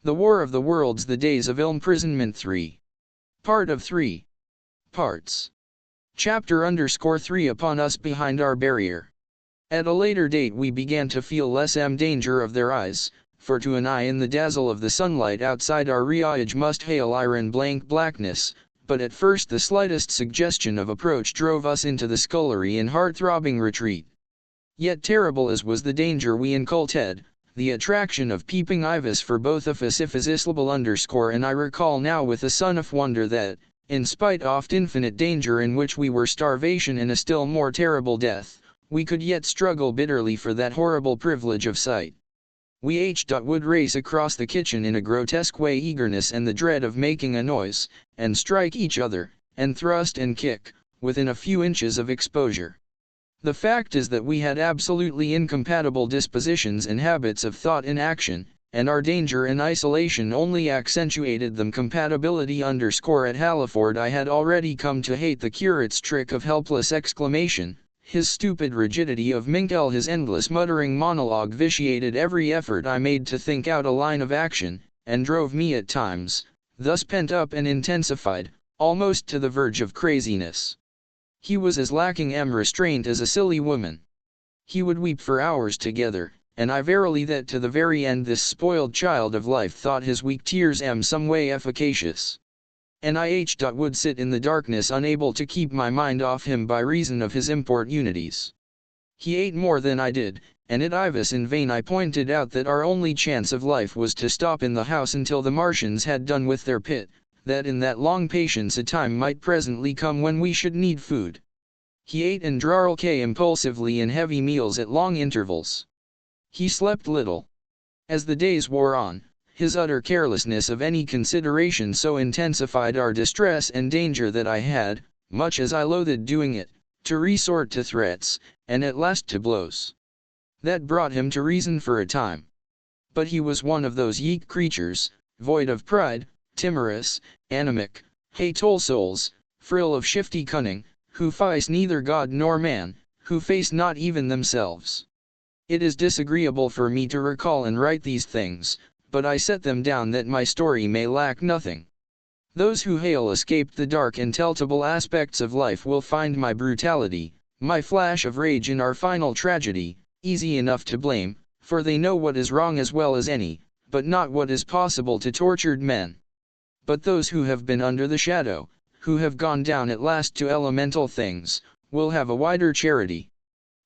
The War of the Worlds, The Days of Imprisonment 3. Part of 3. Parts. Chapter_3 Upon Us Behind Our Barrier. At a later date we began to feel less danger of their eyes, for to an eye in the dazzle of the sunlight outside our riage must hail iron blank blackness, but at first the slightest suggestion of approach drove us into the scullery in heart-throbbing retreat. Yet terrible as was the danger we inculcated, the attraction of peeping Ivis for both of us if _, and I recall now with a son of wonder that, in spite oft infinite danger in which we were starvation and a still more terrible death, we could yet struggle bitterly for that horrible privilege of sight. We would race across the kitchen in a grotesque way, eagerness and the dread of making a noise, and strike each other, and thrust and kick, within a few inches of exposure. The fact is that we had absolutely incompatible dispositions and habits of thought and action, and our danger and isolation only accentuated them. Compatibility _. At Halliford I had already come to hate the curate's trick of helpless exclamation, his stupid rigidity of Minkel, his endless muttering monologue vitiated every effort I made to think out a line of action, and drove me at times, thus pent up and intensified, almost to the verge of craziness. He was as lacking restraint as a silly woman. He would weep for hours together, and I verily that to the very end this spoiled child of life thought his weak tears some way efficacious. And I would sit in the darkness unable to keep my mind off him by reason of his importunities. He ate more than I did, and at Ivis in vain I pointed out that our only chance of life was to stop in the house until the Martians had done with their pit, that in that long patience a time might presently come when we should need food. He ate and drank impulsively in heavy meals at long intervals. He slept little. As the days wore on, his utter carelessness of any consideration so intensified our distress and danger that I had, much as I loathed doing it, to resort to threats, and at last to blows. That brought him to reason for a time. But he was one of those weak creatures, void of pride, timorous, anemic, hateful souls, frill of shifty cunning, who face neither God nor man, who face not even themselves. It is disagreeable for me to recall and write these things, but I set them down that my story may lack nothing. Those who hail escaped the dark and telltale aspects of life will find my brutality, my flash of rage in our final tragedy, easy enough to blame, for they know what is wrong as well as any, but not what is possible to tortured men. But those who have been under the shadow, who have gone down at last to elemental things, will have a wider charity.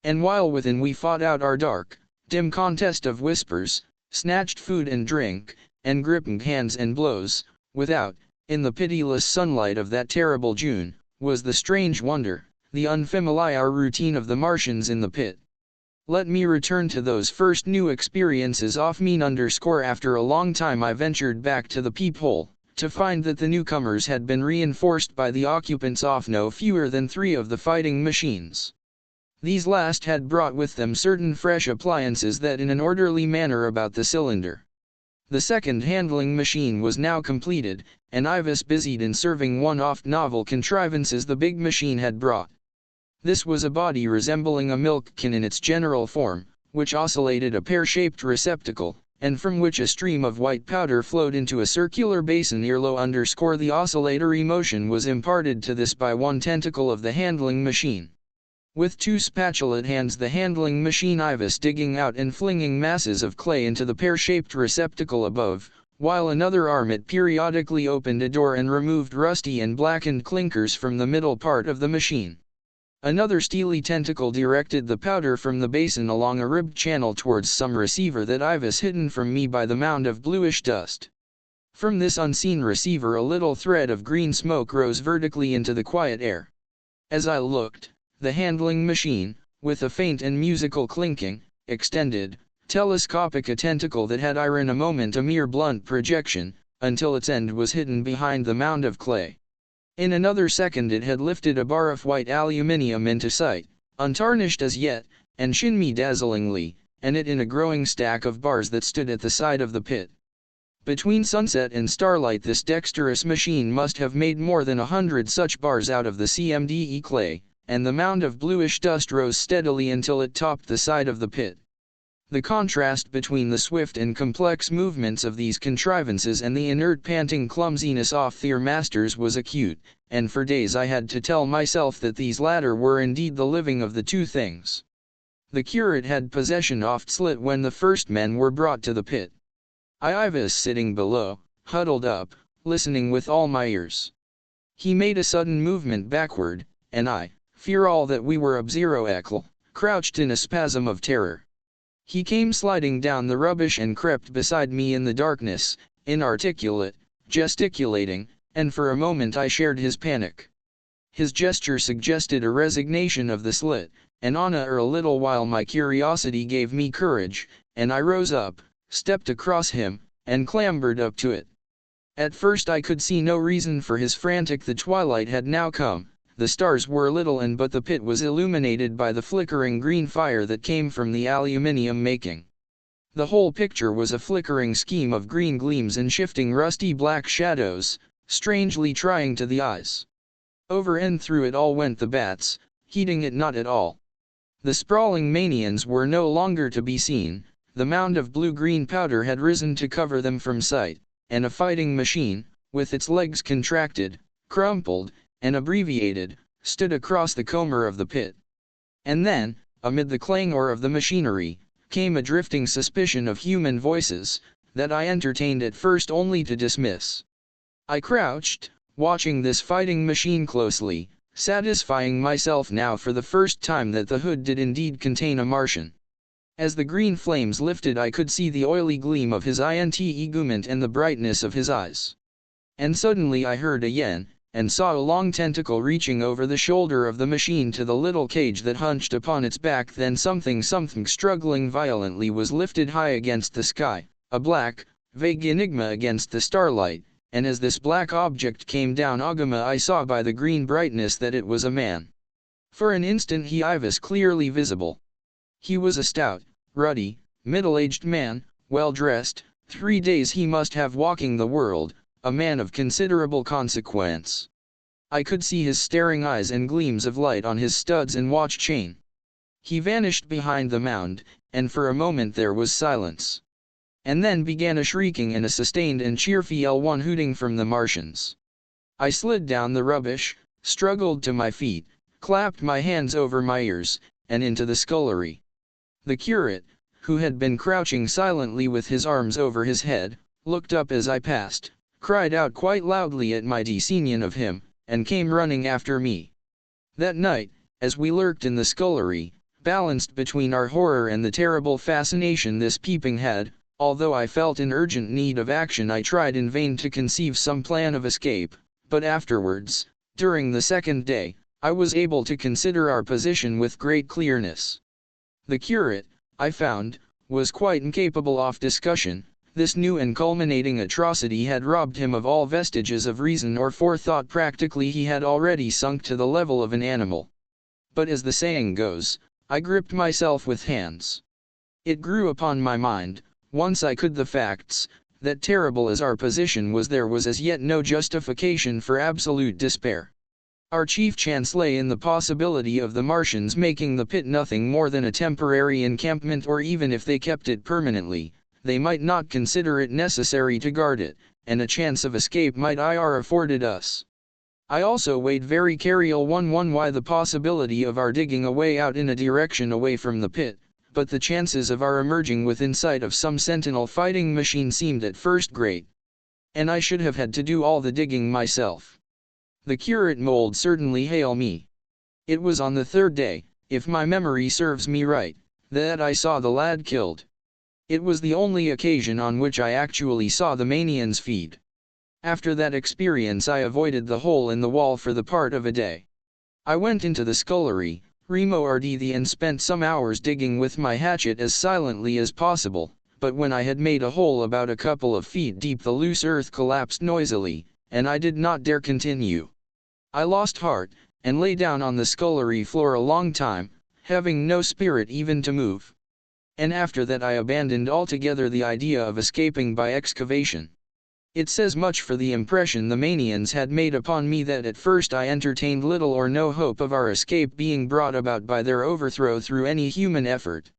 And while within we fought out our dark, dim contest of whispers, snatched food and drink, and gripping hands and blows, without, in the pitiless sunlight of that terrible June, was the strange wonder, the unfamiliar routine of the Martians in the pit. Let me return to those first new experiences of mine _. After a long time I ventured back to the peephole, to find that the newcomers had been reinforced by the occupants of no fewer than 3 of the fighting machines. These last had brought with them certain fresh appliances that in an orderly manner about the cylinder. The second handling machine was now completed, and Ivis busied in serving one oft novel contrivances the big machine had brought. This was a body resembling a milk can in its general form, which oscillated a pear-shaped receptacle, and from which a stream of white powder flowed into a circular basin _. The oscillatory motion was imparted to this by one tentacle of the handling machine. With 2 spatulate hands the handling machine Ivis digging out and flinging masses of clay into the pear-shaped receptacle above, while another arm it periodically opened a door and removed rusty and blackened clinkers from the middle part of the machine. Another steely tentacle directed the powder from the basin along a ribbed channel towards some receiver that Ivis hidden from me by the mound of bluish dust. From this unseen receiver a little thread of green smoke rose vertically into the quiet air. As I looked, the handling machine, with a faint and musical clinking, extended, telescopic a tentacle that had in a moment a mere blunt projection, until its end was hidden behind the mound of clay. In another second it had lifted a bar of white aluminium into sight, untarnished as yet, and shone me dazzlingly, and it in a growing stack of bars that stood at the side of the pit. Between sunset and starlight this dexterous machine must have made more than 100 such bars out of the CMDE clay, and the mound of bluish dust rose steadily until it topped the side of the pit. The contrast between the swift and complex movements of these contrivances and the inert panting clumsiness of their masters was acute, and for days I had to tell myself that these latter were indeed the living of the two things. The curate had possession of Slit when the first men were brought to the pit. I was sitting below, huddled up, listening with all my ears. He made a sudden movement backward, and I, fear all that we were obzeroekel, crouched in a spasm of terror. He came sliding down the rubbish and crept beside me in the darkness, inarticulate, gesticulating, and for a moment I shared his panic. His gesture suggested a resignation of the Slit, and on a little while my curiosity gave me courage, and I rose up, stepped across him, and clambered up to it. At first I could see no reason for his frantic. The twilight had now come. The stars were little but the pit was illuminated by the flickering green fire that came from the aluminium making. The whole picture was a flickering scheme of green gleams and shifting rusty black shadows, strangely trying to the eyes. Over and through it all went the bats, heeding it not at all. The sprawling Manians were no longer to be seen, the mound of blue-green powder had risen to cover them from sight, and a fighting machine, with its legs contracted, crumpled, and abbreviated, stood across the comber of the pit. And then, amid the clangor of the machinery, came a drifting suspicion of human voices, that I entertained at first only to dismiss. I crouched, watching this fighting machine closely, satisfying myself now for the first time that the hood did indeed contain a Martian. As the green flames lifted I could see the oily gleam of his integument and the brightness of his eyes. And suddenly I heard a yen, and saw a long tentacle reaching over the shoulder of the machine to the little cage that hunched upon its back. Then something struggling violently was lifted high against the sky, a black, vague enigma against the starlight, and as this black object came down Agama I saw by the green brightness that it was a man. For an instant he was clearly visible. He was a stout, ruddy, middle-aged man, well-dressed. 3 days he must have walking the world, a man of considerable consequence. I could see his staring eyes and gleams of light on his studs and watch chain. He vanished behind the mound, and for a moment there was silence. And then began a shrieking and a sustained and cheerful one hooting from the Martians. I slid down the rubbish, struggled to my feet, clapped my hands over my ears, and into the scullery. The curate, who had been crouching silently with his arms over his head, looked up as I passed, cried out quite loudly at my desenion of him, and came running after me. That night, as we lurked in the scullery, balanced between our horror and the terrible fascination this peeping had, although I felt in urgent need of action I tried in vain to conceive some plan of escape, but afterwards, during the second day, I was able to consider our position with great clearness. The curate, I found, was quite incapable of discussion. This new and culminating atrocity had robbed him of all vestiges of reason or forethought. Practically he had already sunk to the level of an animal. But as the saying goes, I gripped myself with hands. It grew upon my mind, once I could the facts, that terrible as our position was there was as yet no justification for absolute despair. Our chief chance lay in the possibility of the Martians making the pit nothing more than a temporary encampment, or even if they kept it permanently, they might not consider it necessary to guard it, and a chance of escape might ir afforded us. I also weighed very carefully the possibility of our digging a way out in a direction away from the pit, but the chances of our emerging within sight of some sentinel fighting machine seemed at first great. And I should have had to do all the digging myself. The curate mould certainly hail me. It was on the third day, if my memory serves me right, that I saw the lad killed. It was the only occasion on which I actually saw the Manians feed. After that experience I avoided the hole in the wall for the part of a day. I went into the scullery, remouarded and spent some hours digging with my hatchet as silently as possible, but when I had made a hole about a couple of feet deep the loose earth collapsed noisily, and I did not dare continue. I lost heart, and lay down on the scullery floor a long time, having no spirit even to move. And after that I abandoned altogether the idea of escaping by excavation. It says much for the impression the Manians had made upon me that at first I entertained little or no hope of our escape being brought about by their overthrow through any human effort.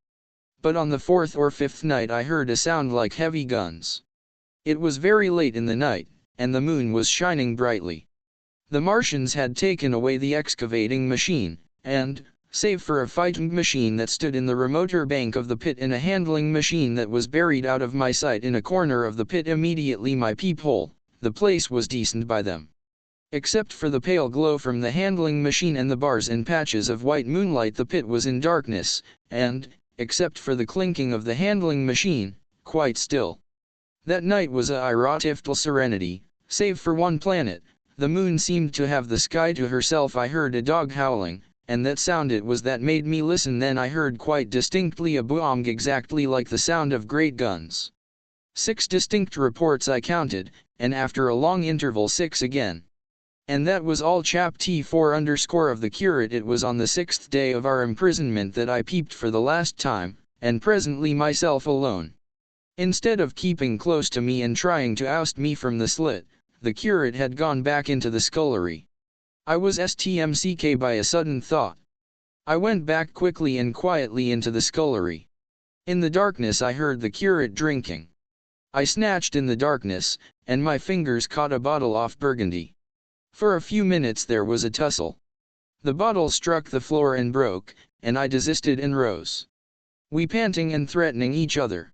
but on the fourth or fifth night I heard a sound like heavy guns. It was very late in the night, and the moon was shining brightly. The Martians had taken away the excavating machine, and, save for a fighting machine that stood in the remoter bank of the pit and a handling machine that was buried out of my sight in a corner of the pit immediately my peephole, the place was decent by them. Except for the pale glow from the handling machine and the bars and patches of white moonlight, the pit was in darkness, and, except for the clinking of the handling machine, quite still. That night was a irretifable serenity, save for one planet. The moon seemed to have the sky to herself. I heard a dog howling, and that sound it was that made me listen. Then I heard quite distinctly a boom exactly like the sound of great guns. 6 distinct reports I counted, and after a long interval 6 again. And that was all. Chap T4_ of the curate. It was on the 6th day of our imprisonment that I peeped for the last time, and presently myself alone. Instead of keeping close to me and trying to oust me from the slit, the curate had gone back into the scullery. I was stmck by a sudden thought. I went back quickly and quietly into the scullery. In the darkness I heard the curate drinking. I snatched in the darkness, and my fingers caught a bottle off Burgundy. For a few minutes there was a tussle. The bottle struck the floor and broke, and I desisted and rose. We panting and threatening each other.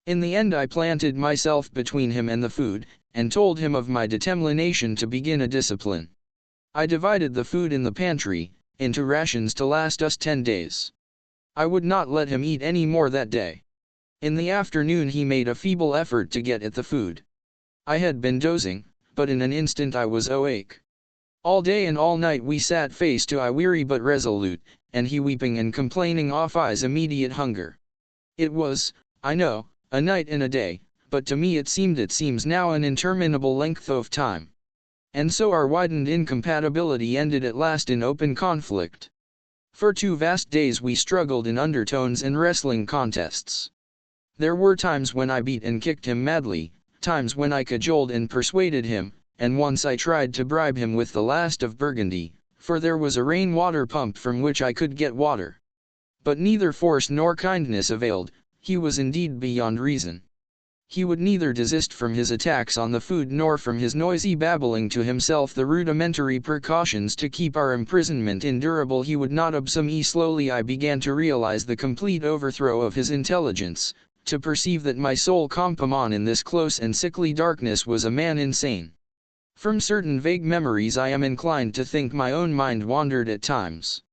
In the end I planted myself between him and the food, and told him of my determination to begin a discipline. I divided the food in the pantry, into rations to last us 10 days. I would not let him eat any more that day. In the afternoon he made a feeble effort to get at the food. I had been dozing, but in an instant I was awake. All day and all night we sat face to eye, weary but resolute, and he weeping and complaining of his immediate hunger. It was, I know, a night and a day, but to me it seems now an interminable length of time. And so our widened incompatibility ended at last in open conflict. For 2 vast days we struggled in undertones and wrestling contests. There were times when I beat and kicked him madly, times when I cajoled and persuaded him, and once I tried to bribe him with the last of Burgundy, for there was a rain-water pump from which I could get water. But neither force nor kindness availed. He was indeed beyond reason. He would neither desist from his attacks on the food nor from his noisy babbling to himself the rudimentary precautions to keep our imprisonment endurable. He would not obey me. Slowly I began to realize the complete overthrow of his intelligence, to perceive that my sole companion in this close and sickly darkness was a man insane. From certain vague memories I am inclined to think my own mind wandered at times.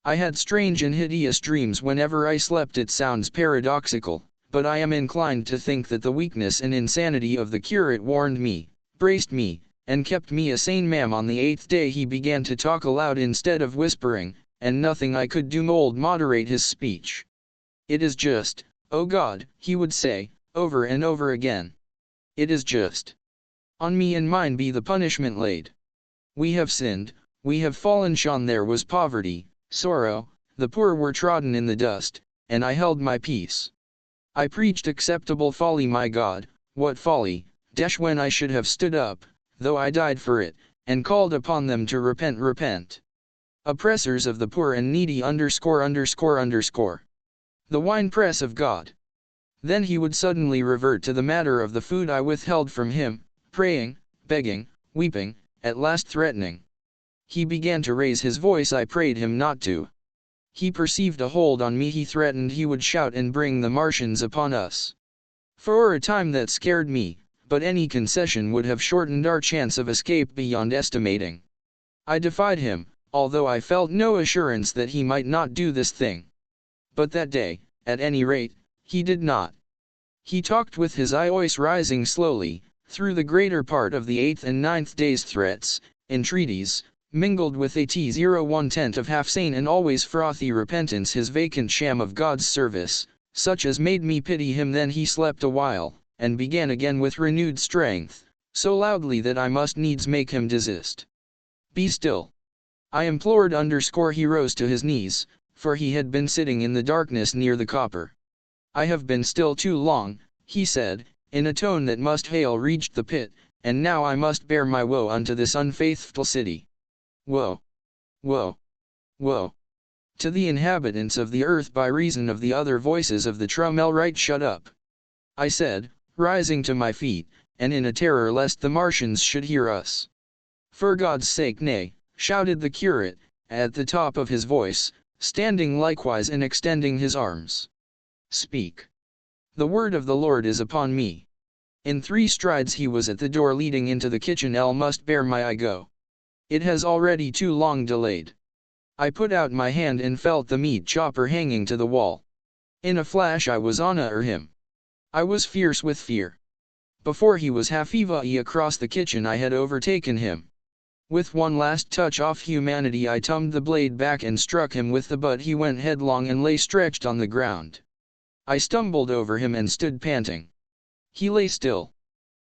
I had strange and hideous dreams whenever I slept. It sounds paradoxical, but I am inclined to think that the weakness and insanity of the curate warned me, braced me, and kept me a sane man. On the 8th day he began to talk aloud instead of whispering, and nothing I could do would moderate his speech. It is just, O God, he would say, over and over again. It is just. On me and mine be the punishment laid. We have sinned, we have fallen shorn. There was poverty, sorrow, the poor were trodden in the dust, and I held my peace. I preached acceptable folly. My God, what folly, when I should have stood up, though I died for it, and called upon them to repent. Oppressors of the poor and needy _____. The winepress of God. Then he would suddenly revert to the matter of the food I withheld from him, praying, begging, weeping, at last threatening. He began to raise his voice. I prayed him not to. He perceived a hold on me. He threatened he would shout and bring the Martians upon us. For a time that scared me, but any concession would have shortened our chance of escape beyond estimating. I defied him, although I felt no assurance that he might not do this thing. But that day, at any rate, he did not. He talked with his voice rising slowly, through the greater part of the 8th and 9th days, threats, entreaties, mingled with a T01 of half-sane and always frothy repentance, his vacant sham of God's service, such as made me pity him. Then he slept a while, and began again with renewed strength, so loudly that I must needs make him desist. Be still. I implored. He rose to his knees, for he had been sitting in the darkness near the copper. I have been still too long, he said, in a tone that must hail reached the pit, and now I must bear my woe unto this unfaithful city. Woe! Woe! Woe! To the inhabitants of the earth by reason of the other voices of the Trumellrite shut up. I said, rising to my feet, and in a terror lest the Martians should hear us. For God's sake nay, shouted the curate, at the top of his voice, standing likewise and extending his arms. Speak. The word of the Lord is upon me. In 3 strides he was at the door leading into the kitchen. Must bear my eye go. It has already too long delayed. I put out my hand and felt the meat chopper hanging to the wall. In a flash I was on him. I was fierce with fear. Before he was half-way across the kitchen I had overtaken him. With one last touch of humanity I tumbled the blade back and struck him with the butt. He went headlong and lay stretched on the ground. I stumbled over him and stood panting. He lay still.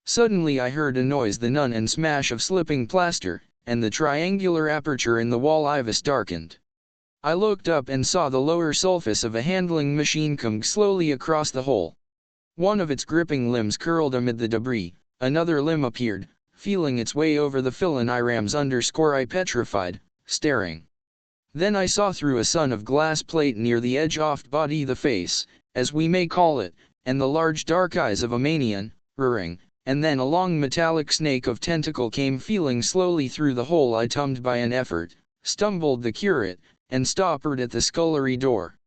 Suddenly I heard a noise, the nun and smash of slipping plaster, and the triangular aperture in the wall Ivis darkened. I looked up and saw the lower surface of a handling machine come slowly across the hole. One of its gripping limbs curled amid the debris, another limb appeared, feeling its way over the fill, and I petrified, staring. Then I saw through a sun of glass plate near the edge of body the face, as we may call it, and the large dark eyes of a manian, roaring, and then a long metallic snake of tentacle came feeling slowly through the hole. I tumbled by an effort, stumbled the curate, and stoppered at the scullery door.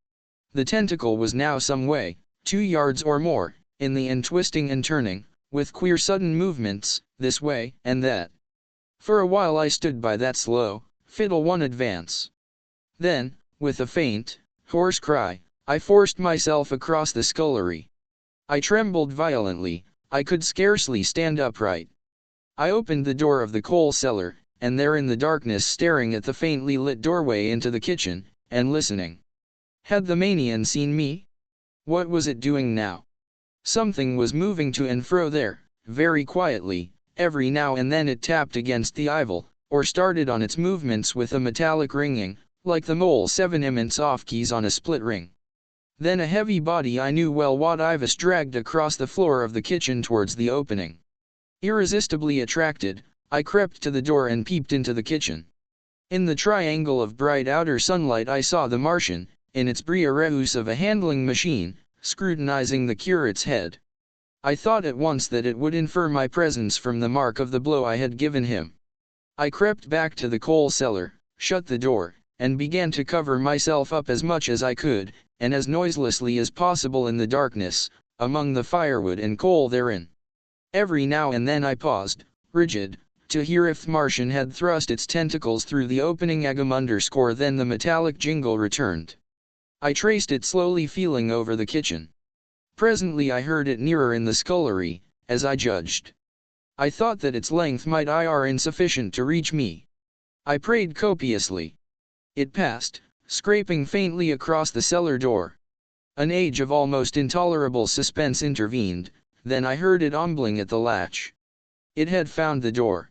The tentacle was now some way, 2 yards or more, in the end, twisting and turning, with queer sudden movements, this way and that. For a while I stood by that slow, fiddle one advance. Then, with a faint, hoarse cry, I forced myself across the scullery. I trembled violently, I could scarcely stand upright. I opened the door of the coal cellar, and there in the darkness, staring at the faintly lit doorway into the kitchen, and listening. Had the manian seen me? What was it doing now? Something was moving to and fro there, very quietly. Every now and then it tapped against the eyval, or started on its movements with a metallic ringing, like the mole 7 immense off keys on a split ring. Then a heavy body, I knew well what Ivis, dragged across the floor of the kitchen towards the opening. Irresistibly attracted, I crept to the door and peeped into the kitchen. In the triangle of bright outer sunlight I saw the Martian, in its briareus of a handling machine, scrutinizing the curate's head. I thought at once that it would infer my presence from the mark of the blow I had given him. I crept back to the coal cellar, shut the door, and began to cover myself up as much as I could, and as noiselessly as possible in the darkness, among the firewood and coal therein. Every now and then I paused, rigid, to hear if the Martian had thrust its tentacles through the opening. Then the metallic jingle returned. I traced it slowly, feeling over the kitchen. Presently I heard it nearer in the scullery, as I judged. I thought that its length might be insufficient to reach me. I prayed copiously. It passed, scraping faintly across the cellar door. An age of almost intolerable suspense intervened, then I heard it ombling at the latch. It had found the door.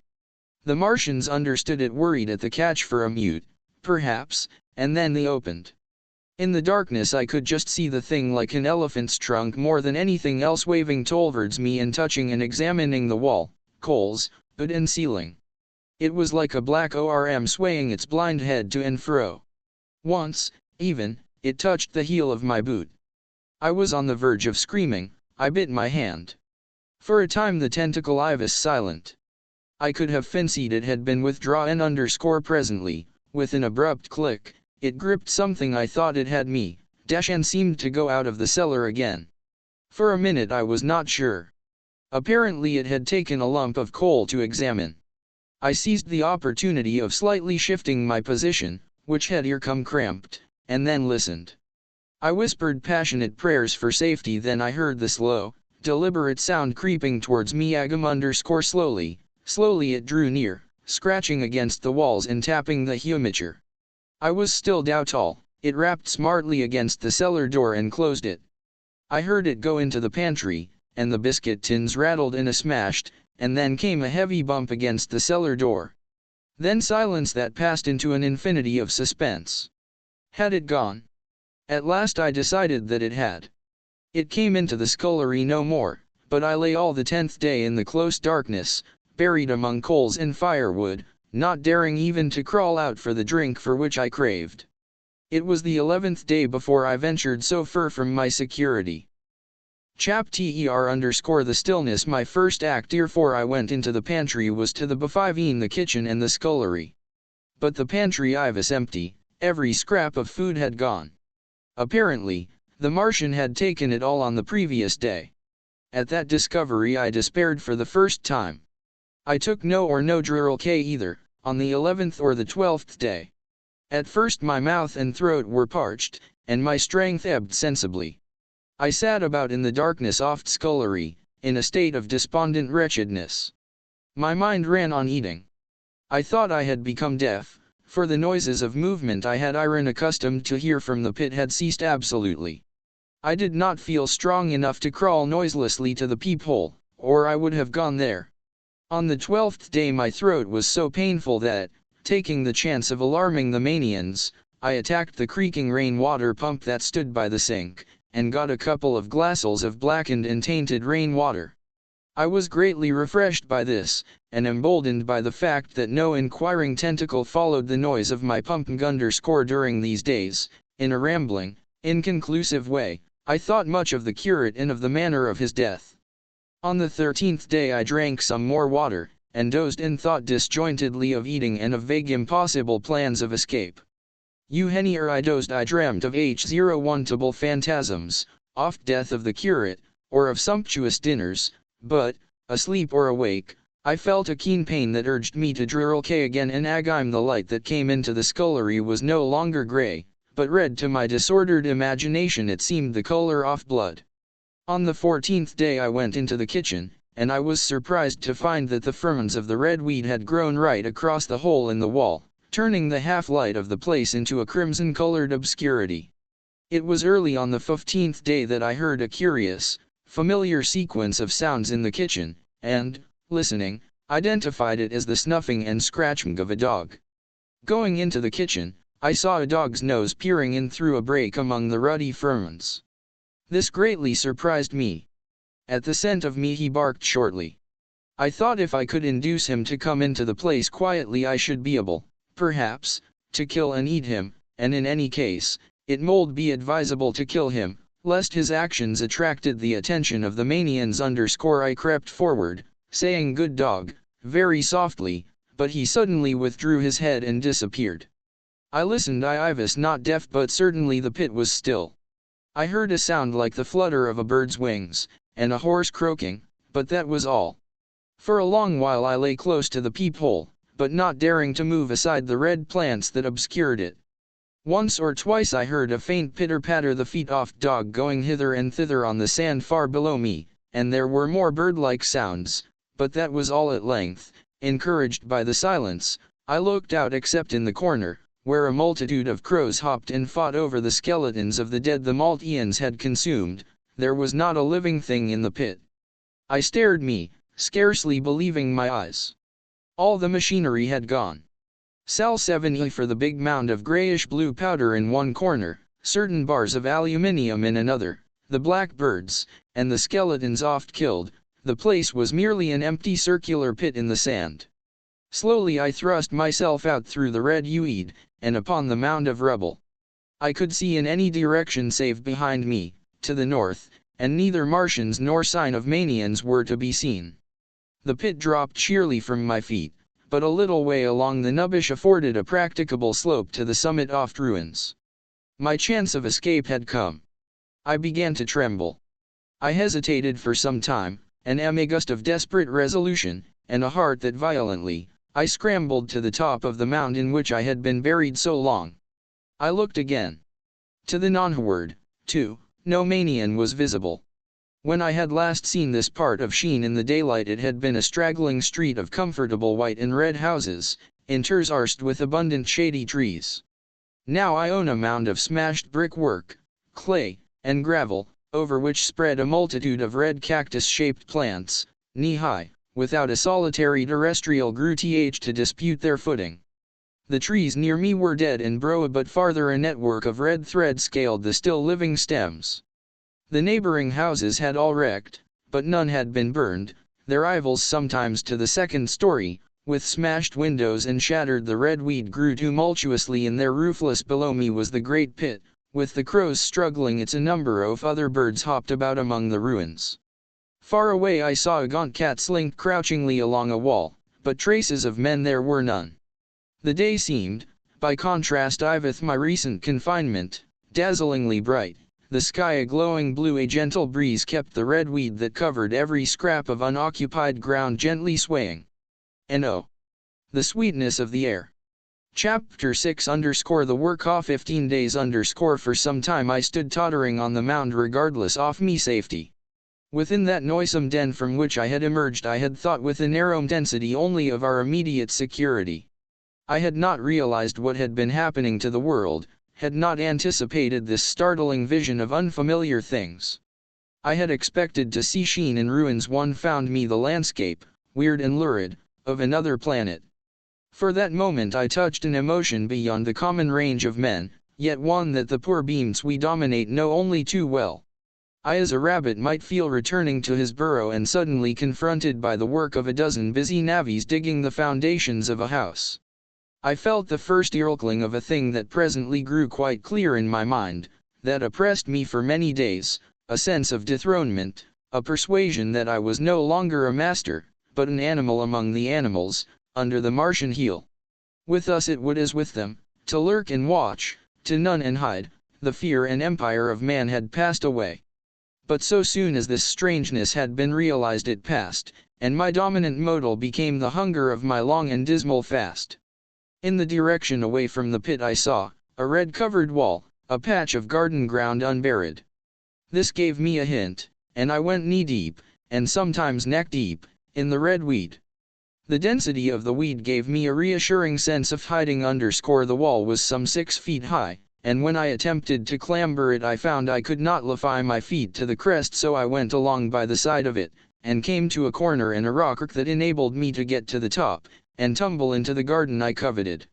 The Martians understood it, worried at the catch for a minute, perhaps, and then they opened. In the darkness I could just see the thing, like an elephant's trunk more than anything else, waving towards me and touching and examining the wall, coals, wood and ceiling. It was like a black orm swaying its blind head to and fro. Once, even, it touched the heel of my boot. I was on the verge of screaming. I bit my hand. For a time the tentacle Ivis silent. I could have fancied it had been withdrawn. Presently, with an abrupt click, it gripped something I thought it had me, and seemed to go out of the cellar again. For a minute I was not sure. Apparently it had taken a lump of coal to examine. I seized the opportunity of slightly shifting my position, which had come cramped, and then listened. I whispered passionate prayers for safety. Then I heard the slow, deliberate sound creeping towards me. Slowly it drew near, scratching against the walls and tapping the humiture. I was still doubtful. It rapped smartly against the cellar door and closed it. I heard it go into the pantry, and the biscuit tins rattled and smashed, and then came a heavy bump against the cellar door. Then silence that passed into an infinity of suspense. Had it gone? At last I decided that it had. It came into the scullery no more, but I lay all the 10th day in the close darkness, buried among coals and firewood, not daring even to crawl out for the drink for which I craved. It was the 11th day before I ventured so far from my security. Chapter the stillness. My first act ere I went into the pantry was to the befiveen the kitchen and the scullery. But the pantry was empty, every scrap of food had gone. Apparently, the Martian had taken it all on the previous day. At that discovery I despaired for the first time. I took no drill K either, on the 11th or the 12th day. At first my mouth and throat were parched, and my strength ebbed sensibly. I sat about in the darkness oft scullery, in a state of despondent wretchedness. My mind ran on eating. I thought I had become deaf, for the noises of movement I had been accustomed to hear from the pit had ceased absolutely. I did not feel strong enough to crawl noiselessly to the peephole, or I would have gone there. On the 12th day my throat was so painful that, taking the chance of alarming the Manians, I attacked the creaking rain-water pump that stood by the sink, and got a couple of glassfuls of blackened and tainted rain-water. I was greatly refreshed by this, and emboldened by the fact that no inquiring tentacle followed the noise of my pump during these days. In a rambling, inconclusive way, I thought much of the curate and of the manner of his death. On the 13th day I drank some more water, and dozed and thought disjointedly of eating and of vague impossible plans of escape. Hennier I dozed I dreamt of H01-table phantasms, oft death of the curate, or of sumptuous dinners, but, asleep or awake, I felt a keen pain that urged me to drill K again and agime. The light that came into the scullery was no longer grey, but red. To my disordered imagination it seemed the colour of blood. On the 14th day I went into the kitchen, and I was surprised to find that the ferments of the red weed had grown right across the hole in the wall, turning the half-light of the place into a crimson-colored obscurity. It was early on the 15th day that I heard a curious, familiar sequence of sounds in the kitchen, and, listening, identified it as the snuffing and scratching of a dog. Going into the kitchen, I saw a dog's nose peering in through a break among the ruddy ferments. This greatly surprised me. At the scent of me he barked shortly. I thought if I could induce him to come into the place quietly I should be able, perhaps, to kill and eat him, and in any case, it mould be advisable to kill him, lest his actions attracted the attention of the Manians. I crept forward, saying good dog, very softly, but he suddenly withdrew his head and disappeared. I listened. I was not deaf, but certainly the pit was still. I heard a sound like the flutter of a bird's wings, and a hoarse croaking, but that was all. For a long while I lay close to the peephole, but not daring to move aside the red plants that obscured it. Once or twice I heard a faint pitter-patter, the feet of dog going hither and thither on the sand far below me, and there were more bird-like sounds, but that was all. At length, encouraged by the silence, I looked out, except in the corner, where a multitude of crows hopped and fought over the skeletons of the dead the Maltians had consumed. There was not a living thing in the pit. I stared me, scarcely believing my eyes. All the machinery had gone. Sal 7E for the big mound of grayish-blue powder in one corner, certain bars of aluminium in another, the black birds, and the skeletons oft killed. The place was merely an empty circular pit in the sand. Slowly I thrust myself out through the red weed, and upon the mound of rubble. I could see in any direction save behind me, to the north, and neither Martians nor sign of Manians were to be seen. The pit dropped sheerly from my feet, but a little way along the nubbish afforded a practicable slope to the summit of ruins. My chance of escape had come. I began to tremble. I hesitated for some time, and am a gust of desperate resolution, and a heart that violently, I scrambled to the top of the mound in which I had been buried so long. I looked again. To the northward, too, no Manian was visible. When I had last seen this part of Sheen in the daylight it had been a straggling street of comfortable white and red houses, interspersed with abundant shady trees. Now I own a mound of smashed brickwork, clay, and gravel, over which spread a multitude of red cactus-shaped plants, knee-high, without a solitary terrestrial growth to dispute their footing. The trees near me were dead and broad, but farther a network of red thread scaled the still living stems. The neighboring houses had all wrecked, but none had been burned, their rivals sometimes to the second story, with smashed windows and shattered the red weed grew tumultuously in their roofless below me was the great pit, with the crows struggling its a number of other birds hopped about among the ruins. Far away I saw a gaunt cat slink crouchingly along a wall, but traces of men there were none. The day seemed, by contrast with my recent confinement, dazzlingly bright, the sky a glowing blue. A gentle breeze kept the red weed that covered every scrap of unoccupied ground gently swaying. And oh, the sweetness of the air. Chapter 6 The work off 15 days For some time I stood tottering on the mound regardless of me safety. Within that noisome den from which I had emerged I had thought with a narrow intensity only of our immediate security. I had not realized what had been happening to the world, had not anticipated this startling vision of unfamiliar things. I had expected to see sheen in ruins. One found me the landscape, weird and lurid, of another planet. For that moment I touched an emotion beyond the common range of men, yet one that the poor beings we dominate know only too well. I as a rabbit might feel returning to his burrow and suddenly confronted by the work of a dozen busy navvies digging the foundations of a house. I felt the first inkling of a thing that presently grew quite clear in my mind, that oppressed me for many days, a sense of dethronement, a persuasion that I was no longer a master, but an animal among the animals, under the Martian heel. With us it would as with them, to lurk and watch, to nun and hide, the fear and empire of man had passed away. But so soon as this strangeness had been realized it passed, and my dominant modal became the hunger of my long and dismal fast. In the direction away from the pit I saw, a red-covered wall, a patch of garden ground unburied. This gave me a hint, and I went knee-deep, and sometimes neck-deep, in the red weed. The density of the weed gave me a reassuring sense of hiding. The wall was some 6 feet high, and when I attempted to clamber it I found I could not lift my feet to the crest, so I went along by the side of it, and came to a corner and a rock that enabled me to get to the top, and tumble into the garden I coveted.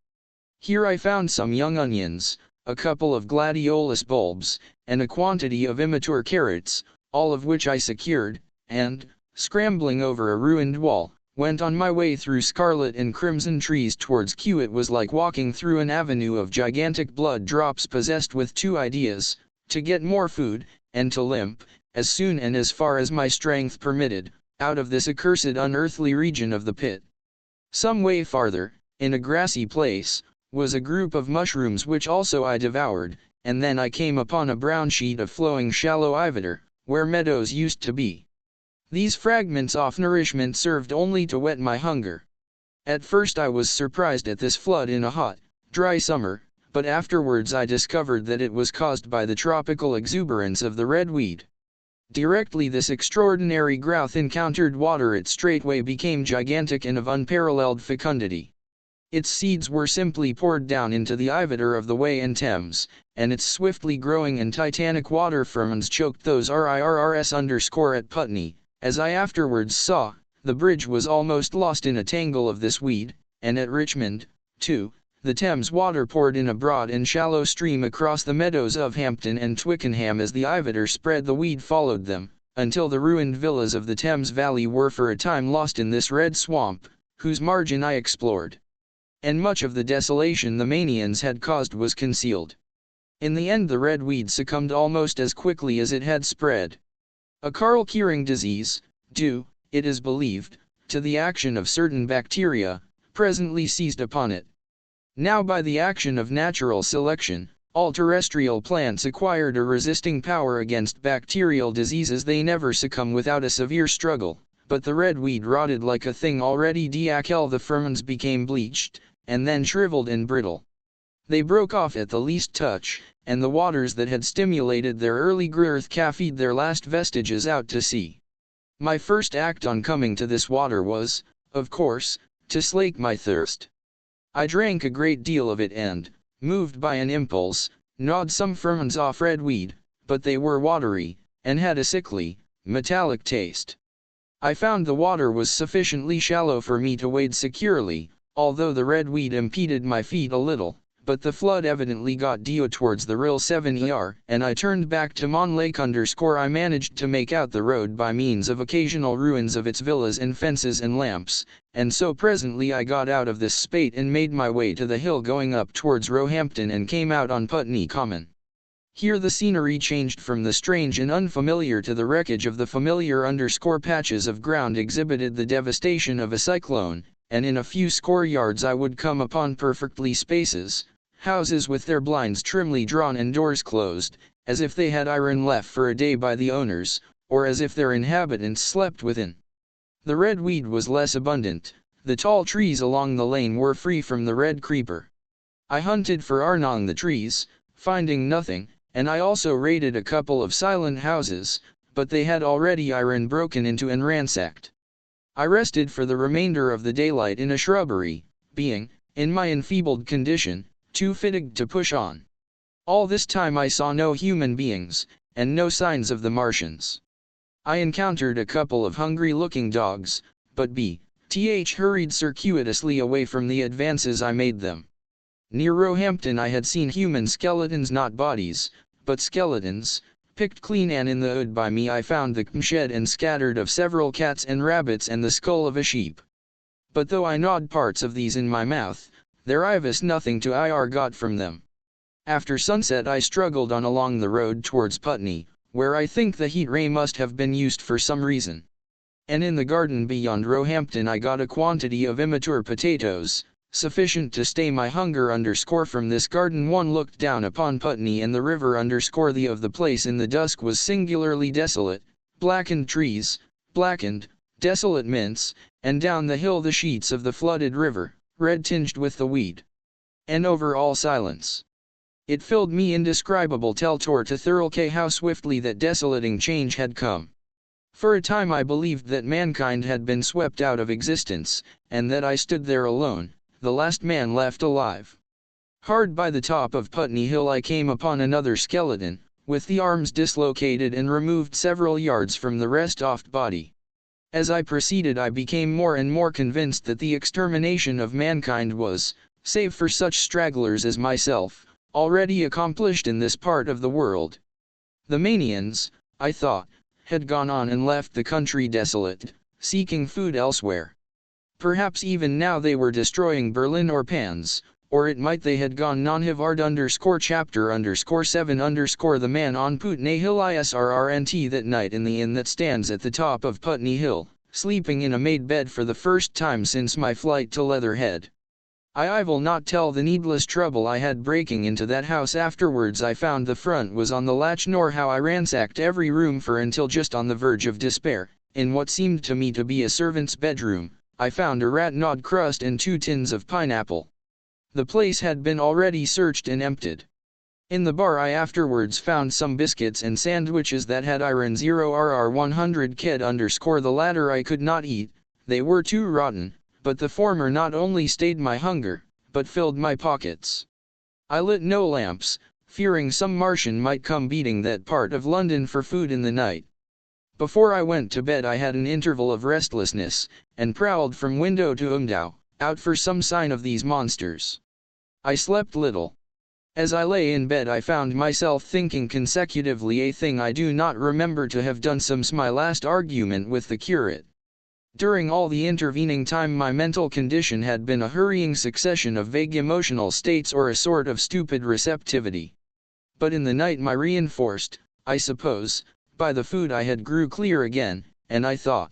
Here I found some young onions, a couple of gladiolus bulbs, and a quantity of immature carrots, all of which I secured, and, scrambling over a ruined wall, went on my way through scarlet and crimson trees towards Q. It was like walking through an avenue of gigantic blood drops possessed with 2 ideas, to get more food, and to limp, as soon and as far as my strength permitted, out of this accursed unearthly region of the pit. Some way farther, in a grassy place, was a group of mushrooms which also I devoured, and then I came upon a brown sheet of flowing shallow iviter, where meadows used to be. These fragments of nourishment served only to whet my hunger. At first I was surprised at this flood in a hot, dry summer, but afterwards I discovered that it was caused by the tropical exuberance of the red weed. Directly this extraordinary growth encountered water it straightway became gigantic and of unparalleled fecundity. Its seeds were simply poured down into the iviter of the Wey and Thames, and its swiftly growing and titanic water ferments choked those RIRRS_ at Putney. As I afterwards saw, the bridge was almost lost in a tangle of this weed, and at Richmond, too, the Thames water poured in a broad and shallow stream across the meadows of Hampton and Twickenham. As the iviter spread the weed followed them, until the ruined villas of the Thames Valley were for a time lost in this red swamp, whose margin I explored. And much of the desolation the Manians had caused was concealed. In the end the red weed succumbed almost as quickly as it had spread. A Karl-Kering disease, due, it is believed, to the action of certain bacteria, presently seized upon it. Now by the action of natural selection, all terrestrial plants acquired a resisting power against bacterial diseases. They never succumb without a severe struggle, but the red weed rotted like a thing already decayed. The ferments became bleached, and then shriveled and brittle. They broke off at the least touch, and the waters that had stimulated their early growth carried their last vestiges out to sea. My first act on coming to this water was, of course, to slake my thirst. I drank a great deal of it and, moved by an impulse, gnawed some ferments off red weed, but they were watery, and had a sickly, metallic taste. I found the water was sufficiently shallow for me to wade securely, although the red weed impeded my feet a little, but the flood evidently got due towards the RIL 7ER, and I turned back to Mon Lake _ I managed to make out the road by means of occasional ruins of its villas and fences and lamps, and so presently I got out of this spate and made my way to the hill going up towards Roehampton and came out on Putney Common. Here the scenery changed from the strange and unfamiliar to the wreckage of the familiar _ patches of ground exhibited the devastation of a cyclone, and in a few score yards I would come upon perfectly spaces, houses with their blinds trimly drawn and doors closed, as if they had iron left for a day by the owners, or as if their inhabitants slept within. The red weed was less abundant, the tall trees along the lane were free from the red creeper. I hunted for among the trees, finding nothing, and I also raided a couple of silent houses, but they had already iron broken into and ransacked. I rested for the remainder of the daylight in a shrubbery, being, in my enfeebled condition, too fatigued to push on. All this time I saw no human beings, and no signs of the Martians. I encountered a couple of hungry-looking dogs, but B.Th. hurried circuitously away from the advances I made them. Near Roehampton I had seen human skeletons, not bodies, but skeletons, picked clean, and in the wood by me I found the shed and scattered of several cats and rabbits and the skull of a sheep. But though I gnawed parts of these in my mouth, there I was nothing to got from them. After sunset I struggled on along the road towards Putney, where I think the heat ray must have been used for some reason. And in the garden beyond Roehampton I got a quantity of immature potatoes, sufficient to stay my hunger _ from this garden one looked down upon Putney and the river _ the of the place in the dusk was singularly desolate, blackened trees, blackened, desolate mints, and down the hill the sheets of the flooded river, red tinged with the weed. And over all silence. It filled me indescribable terror to thoroughly how swiftly that desolating change had come. For a time I believed that mankind had been swept out of existence, and that I stood there alone, the last man left alive. Hard by the top of Putney Hill I came upon another skeleton, with the arms dislocated and removed several yards from the rest off body. As I proceeded I became more and more convinced that the extermination of mankind was, save for such stragglers as myself, already accomplished in this part of the world. The Manians, I thought, had gone on and left the country desolate, seeking food elsewhere. Perhaps even now they were destroying Berlin or Pans, or it might they had gone non-Hivard _ chapter _ 7 _ the man on Putney Hill ISRRNT that night in the inn that stands at the top of Putney Hill, sleeping in a made bed for the first time since my flight to Leatherhead. I will not tell the needless trouble I had breaking into that house afterwards. I found the front was on the latch, nor how I ransacked every room for until just on the verge of despair, in what seemed to me to be a servant's bedroom, I found a rat-gnawed crust and 2 tins of pineapple. The place had been already searched and emptied. In the bar I afterwards found some biscuits and sandwiches that had iron 0RR100 ked _ the latter I could not eat, they were too rotten, but the former not only stayed my hunger, but filled my pockets. I lit no lamps, fearing some Martian might come beating that part of London for food in the night. Before I went to bed I had an interval of restlessness, and prowled from window to window, out for some sign of these monsters. I slept little. As I lay in bed I found myself thinking consecutively, a thing I do not remember to have done since my last argument with the curate. During all the intervening time my mental condition had been a hurrying succession of vague emotional states or a sort of stupid receptivity. But in the night my reinforced, I suppose, by the food I had grew clear again, and I thought.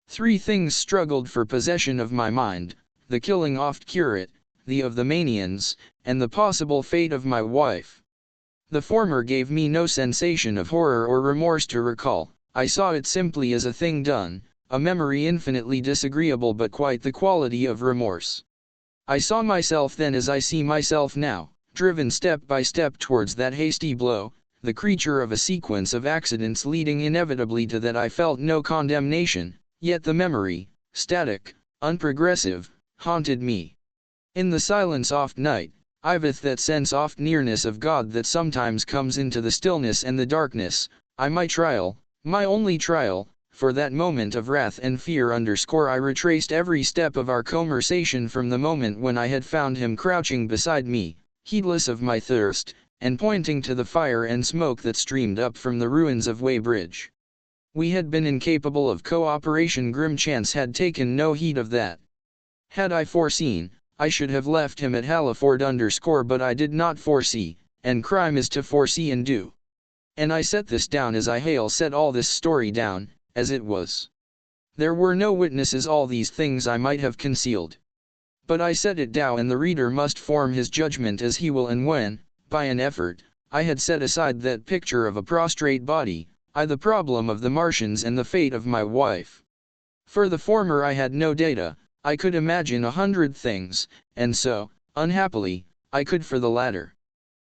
3 things struggled for possession of my mind: the killing oft curate, the of the Manians, and the possible fate of my wife. The former gave me no sensation of horror or remorse to recall, I saw it simply as a thing done, a memory infinitely disagreeable but quite the quality of remorse. I saw myself then as I see myself now, driven step by step towards that hasty blow, the creature of a sequence of accidents leading inevitably to that. I felt no condemnation, yet the memory, static, unprogressive, haunted me. In the silence oft night, I'veth that sense oft nearness of God that sometimes comes into the stillness and the darkness. My trial, my only trial, for that moment of wrath and fear _ I retraced every step of our conversation from the moment when I had found him crouching beside me, heedless of my thirst, and pointing to the fire and smoke that streamed up from the ruins of Weybridge. We had been incapable of cooperation. Grim chance had taken no heed of that. Had I foreseen, I should have left him at Halliford but I did not foresee, and crime is to foresee and do. And I set this down as I set all this story down, as it was. There were no witnesses. All these things I might have concealed. But I set it down, and the reader must form his judgment as he will. And when, by an effort, I had set aside that picture of a prostrate body, the problem of the Martians and the fate of my wife. For the former I had no data. I could imagine 100 things, and so, unhappily, I could for the latter.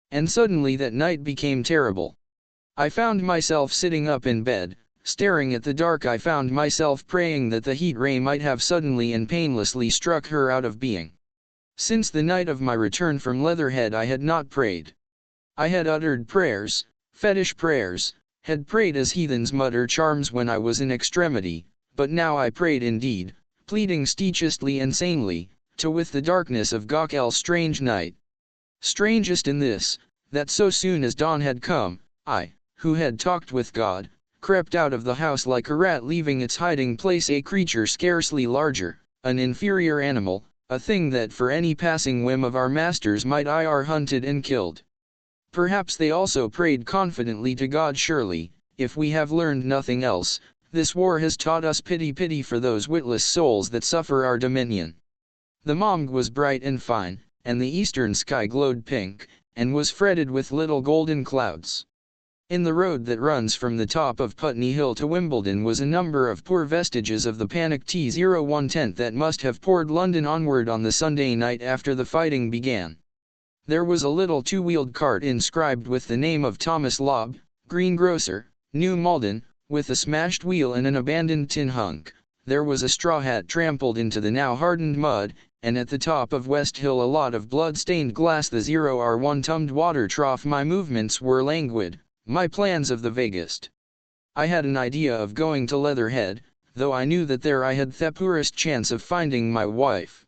And suddenly that night became terrible. I found myself sitting up in bed, staring at the dark. I found myself praying that the heat ray might have suddenly and painlessly struck her out of being. Since the night of my return from Leatherhead I had not prayed. I had uttered prayers, fetish prayers, had prayed as heathens mutter charms when I was in extremity, but now I prayed indeed, pleading steadfastly and sanely, to with the darkness of Gaukel's strange night. Strangest in this, that so soon as dawn had come, I, who had talked with God, crept out of the house like a rat leaving its hiding place, a creature scarcely larger, an inferior animal, a thing that for any passing whim of our masters might are hunted and killed. Perhaps they also prayed confidently to God. Surely, if we have learned nothing else, this war has taught us pity for those witless souls that suffer our dominion. The Mong was bright and fine, and the eastern sky glowed pink, and was fretted with little golden clouds. In the road that runs from the top of Putney Hill to Wimbledon was a number of poor vestiges of the panic T01 tent that must have poured London onward on the Sunday night after the fighting began. There was a little two-wheeled cart inscribed with the name of Thomas Lobb, greengrocer, New Malden, with a smashed wheel and an abandoned tin hunk. There was a straw hat trampled into the now hardened mud, and at the top of West Hill a lot of blood-stained glass, the 0R1 tumbed water trough. My movements were languid, my plans of the vaguest. I had an idea of going to Leatherhead, though I knew that there I had the poorest chance of finding my wife.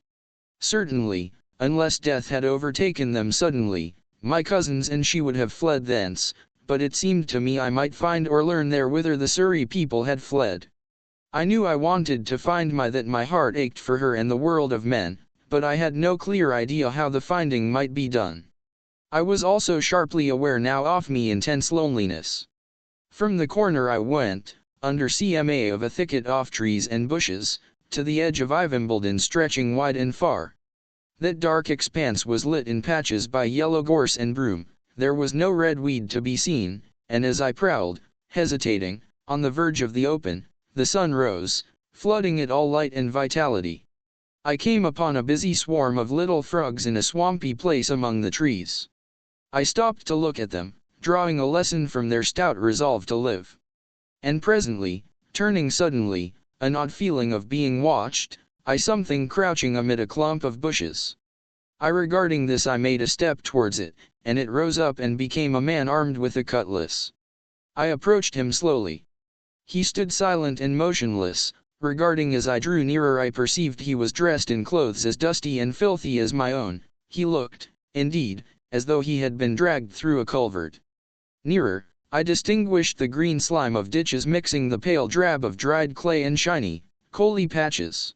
Certainly, unless death had overtaken them suddenly, my cousins and she would have fled thence, but it seemed to me I might find or learn there whither the Surrey people had fled. I knew I wanted to find that my heart ached for her and the world of men, but I had no clear idea how the finding might be done. I was also sharply aware now of me intense loneliness. From the corner I went, under CMA of a thicket of trees and bushes, to the edge of Wimbledon stretching wide and far. That dark expanse was lit in patches by yellow gorse and broom. There was no red weed to be seen, and as I prowled, hesitating, on the verge of the open, the sun rose, flooding it all light and vitality. I came upon a busy swarm of little frogs in a swampy place among the trees. I stopped to look at them, drawing a lesson from their stout resolve to live. And presently, turning suddenly, an odd feeling of being watched, I something crouching amid a clump of bushes. Regarding this I made a step towards it, and it rose up and became a man armed with a cutlass. I approached him slowly. He stood silent and motionless. Regarding as I drew nearer I perceived he was dressed in clothes as dusty and filthy as my own. He looked, indeed, as though he had been dragged through a culvert. Nearer, I distinguished the green slime of ditches mixing the pale drab of dried clay and shiny, coaly patches.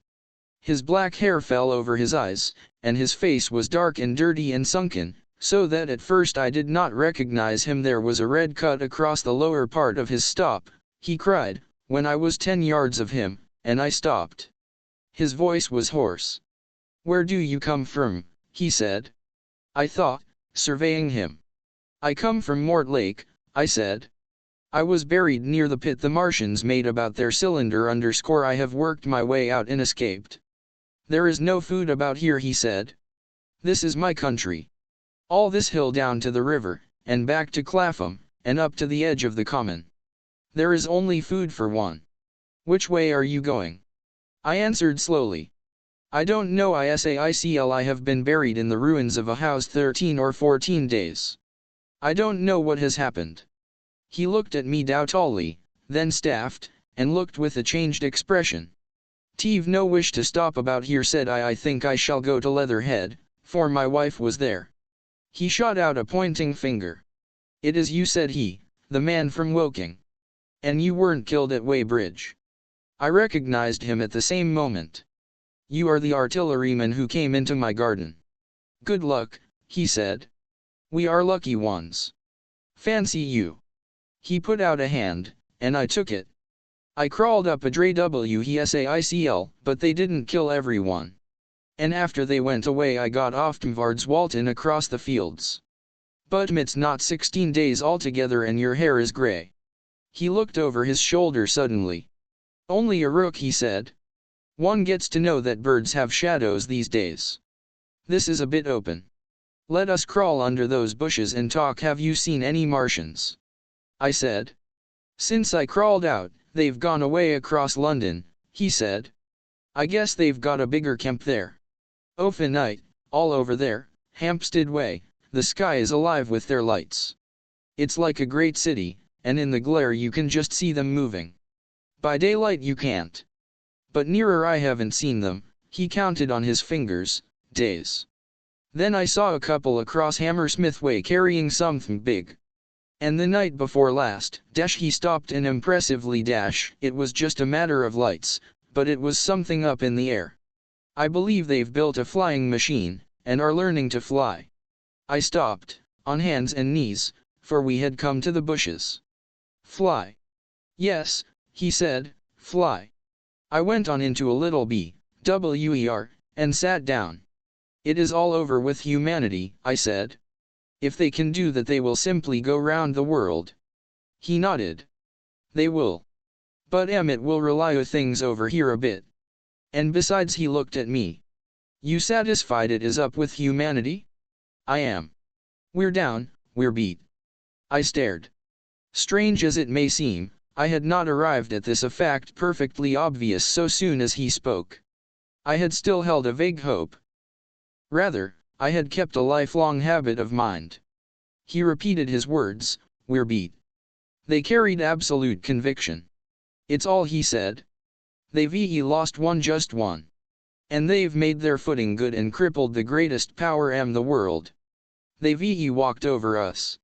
His black hair fell over his eyes, and his face was dark and dirty and sunken, so that at first I did not recognize him. There was a red cut across the lower part of his stop, he cried, when I was 10 yards of him, and I stopped. His voice was hoarse. "Where do you come from?" he said. I thought, surveying him. "I come from Mortlake," I said. "I was buried near the pit the Martians made about their cylinder _ I have worked my way out and escaped." "There is no food about here," he said. "This is my country. All this hill down to the river, and back to Clapham, and up to the edge of the common. There is only food for one. Which way are you going?" I answered slowly. "I don't know. I have been buried in the ruins of a house 13 or 14 days. I don't know what has happened." He looked at me doubtfully, then staffed, and looked with a changed expression. "'T've no wish to stop about here," said I. "I think I shall go to Leatherhead, for my wife was there." He shot out a pointing finger. It is you, said he, the man from Woking. And you weren't killed at Weybridge. I recognized him at the same moment. You are the artilleryman who came into my garden. Good luck, he said. We are lucky ones. Fancy you. He put out a hand, and I took it. I crawled up a WHESAICL, but they didn't kill everyone. And after they went away I got off Tmvards Walton across the fields. But it's not 16 days altogether and your hair is grey. He looked over his shoulder suddenly. Only a rook, he said. One gets to know that birds have shadows these days. This is a bit open. Let us crawl under those bushes and talk. Have you seen any Martians? I said. Since I crawled out, they've gone away across London, he said. I guess they've got a bigger camp there. Open night, all over there, Hampstead Way, the sky is alive with their lights. It's like a great city, and in the glare you can just see them moving. By daylight you can't. But nearer I haven't seen them, he counted on his fingers, days. Then I saw a couple across Hammersmith Way carrying something big. And the night before last, he stopped and impressively it was just a matter of lights, but it was something up in the air. I believe they've built a flying machine, and are learning to fly. I stopped, on hands and knees, for we had come to the bushes. Fly. Yes, he said, fly. I went on into a little BWER, and sat down. It is all over with humanity, I said. If they can do that they will simply go round the world. He nodded. They will. But it will rely things over here a bit. And besides, he looked at me. You satisfied it is up with humanity? I am. We're down, we're beat. I stared. Strange as it may seem, I had not arrived at this a fact perfectly obvious so soon as he spoke. I had still held a vague hope. Rather, I had kept a lifelong habit of mind. He repeated his words, we're beat. They carried absolute conviction. It's all he said. They've lost one, just one. And they've made their footing good and crippled the greatest power the world. They've walked over us.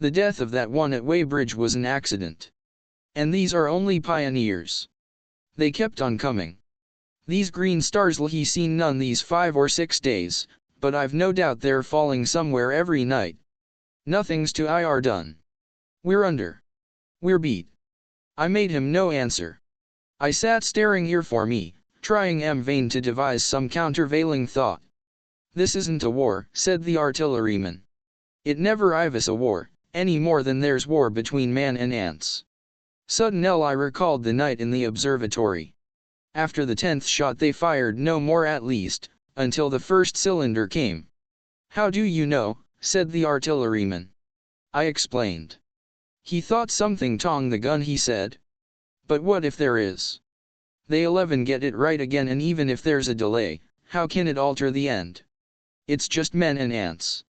The death of that one at Weybridge was an accident. And these are only pioneers. They kept on coming. These green stars he seen none these 5 or 6 days, but I've no doubt they're falling somewhere every night. Nothing's to ir done. We're under. We're beat. I made him no answer. I sat staring here for me, trying vain to devise some countervailing thought. This isn't a war, said the artilleryman. It never is a war, any more than there's war between man and ants. Suddenly I recalled the night in the observatory. After the 10th shot they fired no more, at least, until the first cylinder came. How do you know? Said the artilleryman. I explained. He thought something tong the gun, he said. But what if there is? They 11 get it right again, and even if there's a delay, how can it alter the end? It's just men and ants.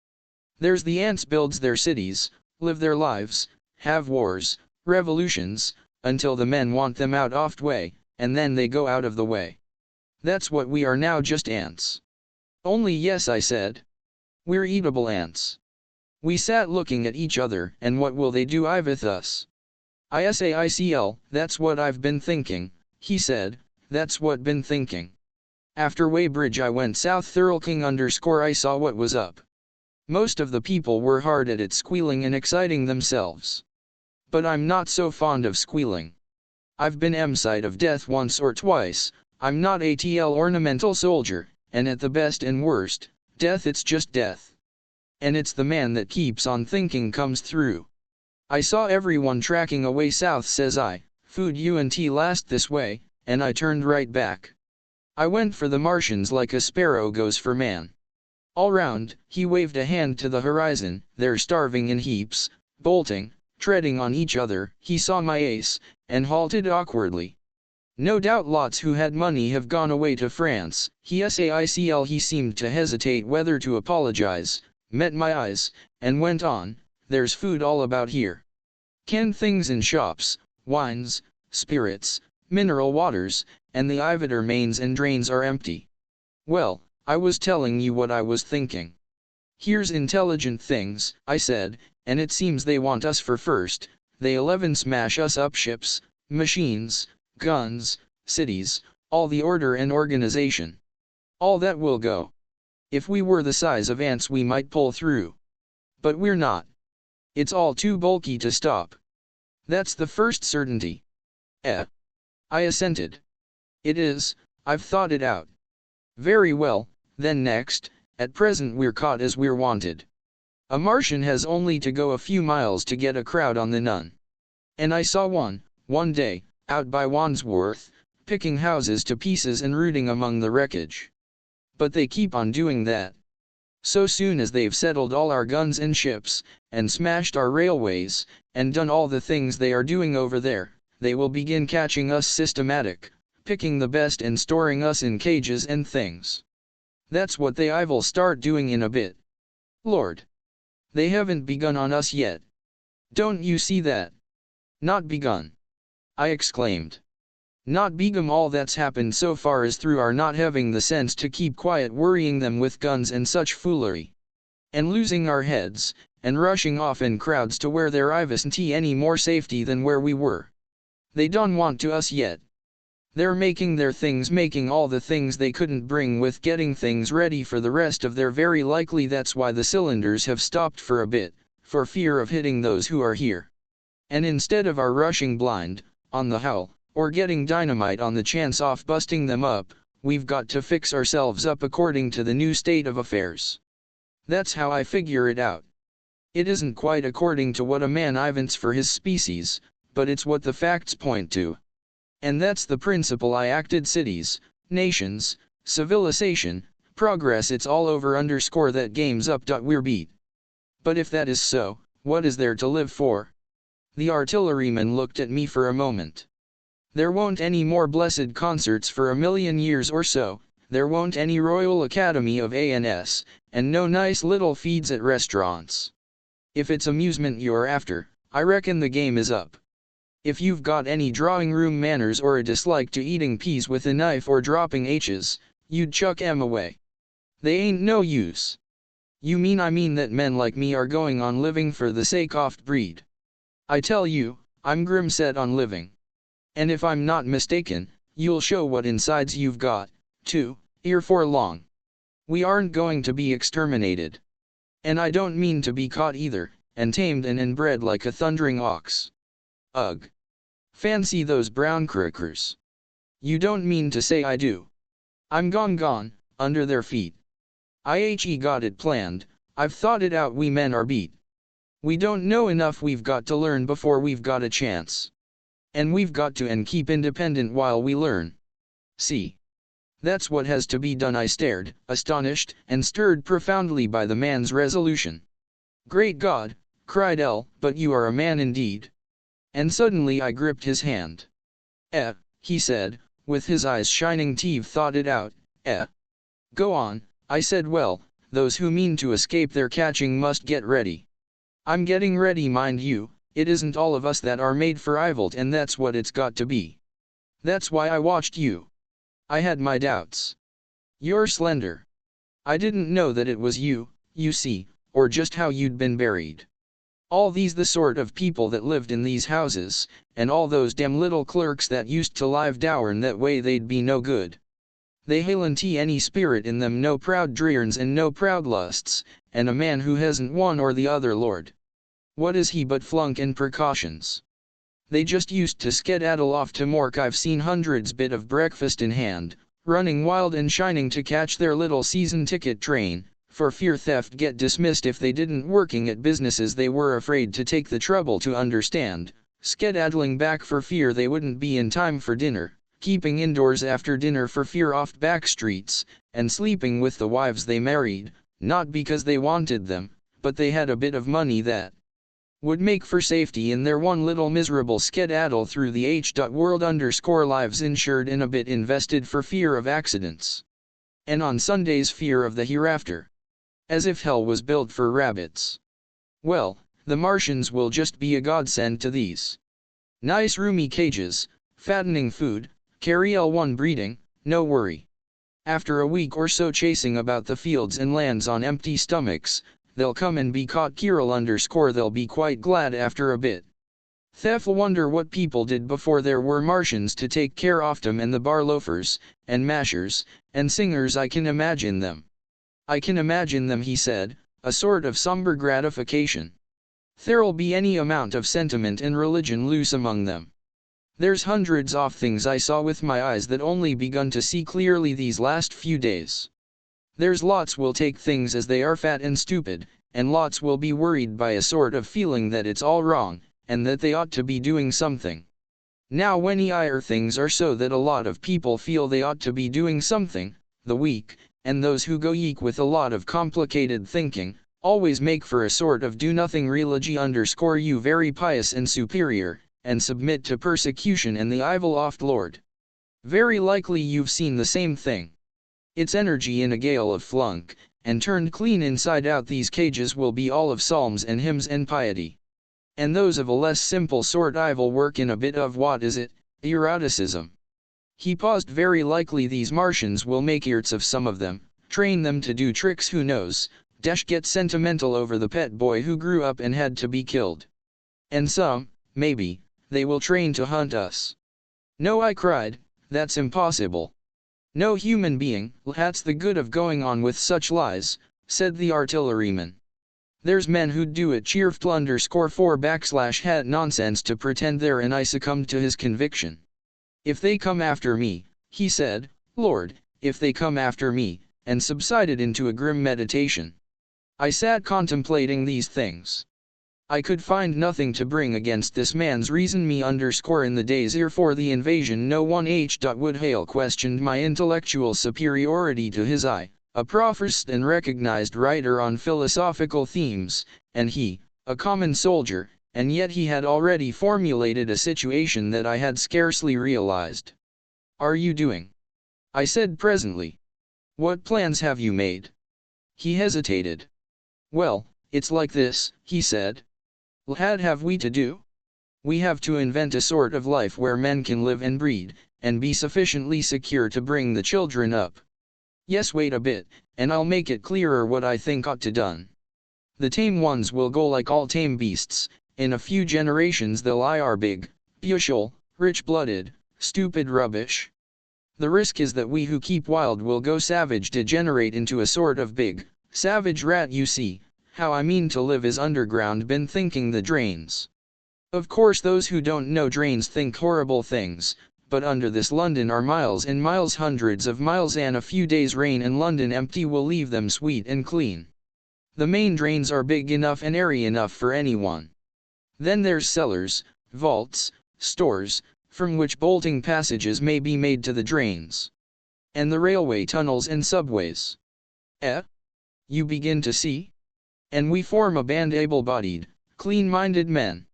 There's the ants builds their cities, live their lives, have wars, revolutions, until the men want them out oft way, and then they go out of the way. That's what we are now, just ants. Only yes, I said. We're eatable ants. We sat looking at each other, and what will they do with us? ISAICL, that's what I've been thinking, he said, that's what been thinking. After Weybridge I went south Thurlking _ I saw what was up. Most of the people were hard at it, squealing and exciting themselves. But I'm not so fond of squealing. I've been side of death once or twice, I'm not a ornamental soldier, and at the best and worst, death it's just death. And it's the man that keeps on thinking comes through. I saw everyone tracking away south, says I, food UNT last this way, and I turned right back. I went for the Martians like a sparrow goes for man. All round, he waved a hand to the horizon, they're starving in heaps, bolting, treading on each other. He saw my ace, and halted awkwardly. No doubt lots who had money have gone away to France. He seemed to hesitate whether to apologize, met my eyes, and went on, there's food all about here. Canned things in shops, wines, spirits, mineral waters, and the Ivater mains and drains are empty. Well, I was telling you what I was thinking. Here's intelligent things, I said, and it seems they want us for first. They 11 smash us up ships, machines, guns, cities, all the order and organization. All that will go. If we were the size of ants we might pull through. But we're not. It's all too bulky to stop. That's the first certainty. I assented. It is, I've thought it out. Very well, then next, at present we're caught as we're wanted. A Martian has only to go a few miles to get a crowd on the Nun. And I saw one day, out by Wandsworth, picking houses to pieces and rooting among the wreckage. But they keep on doing that. So soon as they've settled all our guns and ships, and smashed our railways, and done all the things they are doing over there, they will begin catching us systematic, picking the best and storing us in cages and things. That's what they'll start doing in a bit. Lord! They haven't begun on us yet. Don't you see that? Not begun! I exclaimed. Not begun. All that's happened so far is through our not having the sense to keep quiet, worrying them with guns and such foolery. And losing our heads, and rushing off in crowds to where there isn't any more safety than where we were. They don't want to us yet. They're making their things, making all the things they couldn't bring, with getting things ready for the rest of their very likely. That's why the cylinders have stopped for a bit, for fear of hitting those who are here. And instead of our rushing blind, on the Hull, or getting dynamite on the chance off busting them up, we've got to fix ourselves up according to the new state of affairs. That's how I figure it out. It isn't quite according to what a man invents for his species, but it's what the facts point to. And that's the principle I acted. Cities, nations, civilization, progress, it's all over. That game's up. We're beat. But if that is so, what is there to live for? The artilleryman looked at me for a moment. There won't any more blessed concerts for a million years or so, there won't any Royal Academy of ANS, and no nice little feeds at restaurants. If it's amusement you're after, I reckon the game is up. If you've got any drawing room manners or a dislike to eating peas with a knife or dropping H's, you'd chuck 'em away. They ain't no use. You mean I mean that men like me are going on living for the sake oft breed. I tell you, I'm grim set on living. And if I'm not mistaken, you'll show what insides you've got, too, ere for long. We aren't going to be exterminated. And I don't mean to be caught either, and tamed and inbred like a thundering ox. Ugh! Fancy those brown crickers. You don't mean to say I do. I'm gone, under their feet. I got it planned, I've thought it out. We men are beat. We don't know enough, we've got to learn before we've got a chance. And we've got to and keep independent while we learn. See? That's what has to be done. I stared, astonished, and stirred profoundly by the man's resolution. Great God, cried L, but you are a man indeed. And suddenly I gripped his hand. He said, with his eyes shining. T've thought it out, Go on, I said. Well, those who mean to escape their catching must get ready. I'm getting ready, mind you. It isn't all of us that are made for Ivolt, and that's what it's got to be. That's why I watched you. I had my doubts. You're slender. I didn't know that it was you see, or just how you'd been buried. All these the sort of people that lived in these houses, and all those damn little clerks that used to live down that way, they'd be no good. They haven't any spirit in them, no proud drearns and no proud lusts, and a man who hasn't one or the other, Lord, what is he but flunk and precautions? They just used to skedaddle off to Mork. I've seen hundreds bit of breakfast in hand, running wild and shining to catch their little season ticket train, for fear theft get dismissed if they didn't, working at businesses they were afraid to take the trouble to understand, skedaddling back for fear they wouldn't be in time for dinner, keeping indoors after dinner for fear off back streets, and sleeping with the wives they married, not because they wanted them, but they had a bit of money that would make for safety in their one little miserable skedaddle through the world. Lives insured and a bit invested for fear of accidents. And on Sundays fear of the hereafter. As if hell was built for rabbits. Well, the Martians will just be a godsend to these. Nice roomy cages, fattening food, carry L1 breeding, no worry. After a week or so chasing about the fields and lands on empty stomachs, they'll come and be caught. Kirill_, they'll be quite glad after a bit. They'll wonder what people did before there were Martians to take care of them, and the bar loafers, and mashers, and singers. I can imagine them. I can imagine them, he said, a sort of somber gratification. There'll be any amount of sentiment and religion loose among them. There's hundreds of things I saw with my eyes that only begun to see clearly these last few days. There's lots will take things as they are, fat and stupid, and lots will be worried by a sort of feeling that it's all wrong, and that they ought to be doing something. Now when things are so that a lot of people feel they ought to be doing something, the weak, and those who go weak with a lot of complicated thinking, always make for a sort of do-nothing religy_, very pious and superior, and submit to persecution and the evil oft Lord. Very likely you've seen the same thing. Its energy in a gale of flunk, and turned clean inside out. These cages will be all of psalms and hymns and piety. And those of a less simple sort will work in a bit of eroticism. He paused. Very likely these Martians will make earts of some of them, train them to do tricks. Who knows, get sentimental over the pet boy who grew up and had to be killed. And some, maybe, they will train to hunt us. No, I cried, that's impossible. No human being, that's the good of going on with such lies, said the artilleryman. There's men who'd do it. _4 / nonsense to pretend they're, and I succumbed to his conviction. If they come after me, he said, Lord, if they come after me, and subsided into a grim meditation. I sat contemplating these things. I could find nothing to bring against this man's reason. In the days before the invasion, no one would hail questioned my intellectual superiority to his eye, a professed and recognized writer on philosophical themes, and he, a common soldier, and yet he had already formulated a situation that I had scarcely realized. Are you doing? I said presently. What plans have you made? He hesitated. Well, it's like this, he said. What have we to do? We have to invent a sort of life where men can live and breed, and be sufficiently secure to bring the children up. Yes, wait a bit, and I'll make it clearer what I think ought to done. The tame ones will go like all tame beasts. In a few generations they'll are big, beautiful, rich-blooded, stupid rubbish. The risk is that we who keep wild will go savage, degenerate into a sort of big, savage rat. You see, how I mean to live is underground. Been thinking the drains. Of course those who don't know drains think horrible things, but under this London are miles and miles, hundreds of miles, and a few days' rain and London empty will leave them sweet and clean. The main drains are big enough and airy enough for anyone. Then there's cellars, vaults, stores, from which bolting passages may be made to the drains. And the railway tunnels and subways. You begin to see? And we form a band able-bodied, clean-minded men.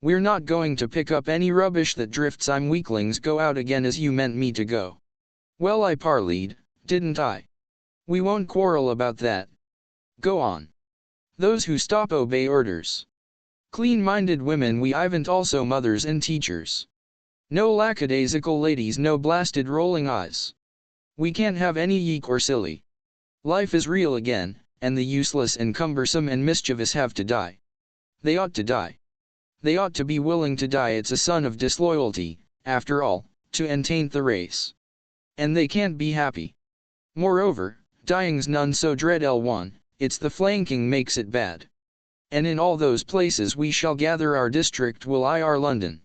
We're not going to pick up any rubbish that drifts. I'm weaklings. Go out again as you meant me to go. Well, I parleyed, didn't I? We won't quarrel about that. Go on. Those who stop obey orders. Clean-minded women we haven't, also mothers and teachers. No lackadaisical ladies, no blasted rolling eyes. We can't have any yeek or silly. Life is real again, and the useless and cumbersome and mischievous have to die. They ought to die. They ought to be willing to die. It's a son of disloyalty, after all, to entaint the race. And they can't be happy. Moreover, dying's none so dread. It's the flanking makes it bad. And in all those places we shall gather. Our district will our London.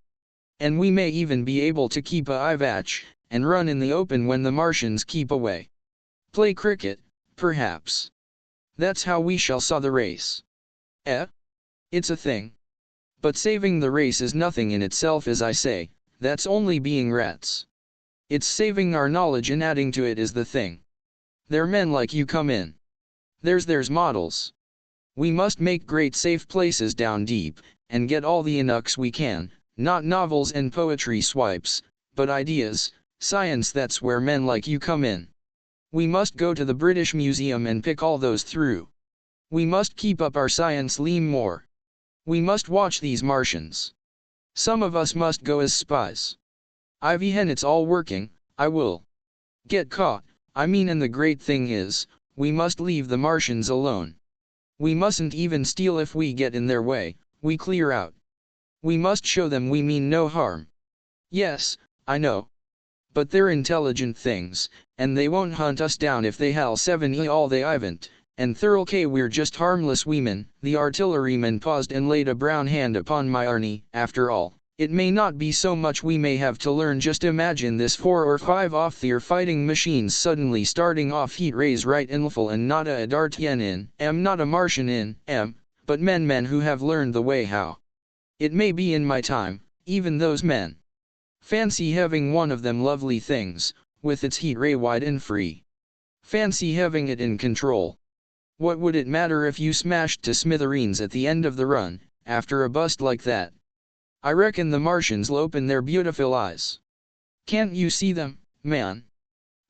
And we may even be able to keep a vatch, and run in the open when the Martians keep away. Play cricket, perhaps. That's how we shall saw the race. It's a thing. But saving the race is nothing in itself, as I say, that's only being rats. It's saving our knowledge and adding to it is the thing. There men like you come in. There's models. We must make great safe places down deep, and get all the inux we can, not novels and poetry swipes, but ideas, science. That's where men like you come in. We must go to the British Museum and pick all those through. We must keep up our science more. We must watch these Martians. Some of us must go as spies. Hen, it's all working. I will get caught, I mean, and the great thing is, we must leave the Martians alone. We mustn't even steal. If we get in their way, we clear out. We must show them we mean no harm. Yes, I know. But they're intelligent things, and they won't hunt us down if they hal 7 all they haven't, and Thurl K, we're just harmless weemen. The artilleryman paused and laid a brown hand upon my arnie. After all, it may not be so much we may have to learn. Just imagine this 4 or 5 off-their fighting machines suddenly starting off heat rays right in full, and not a Dartien in, not a Martian in, but men who have learned the way how. It may be in my time, even those men. Fancy having one of them lovely things, with its heat ray wide and free. Fancy having it in control. What would it matter if you smashed to smithereens at the end of the run, after a bust like that? I reckon the Martians'll open their beautiful eyes. Can't you see them, man?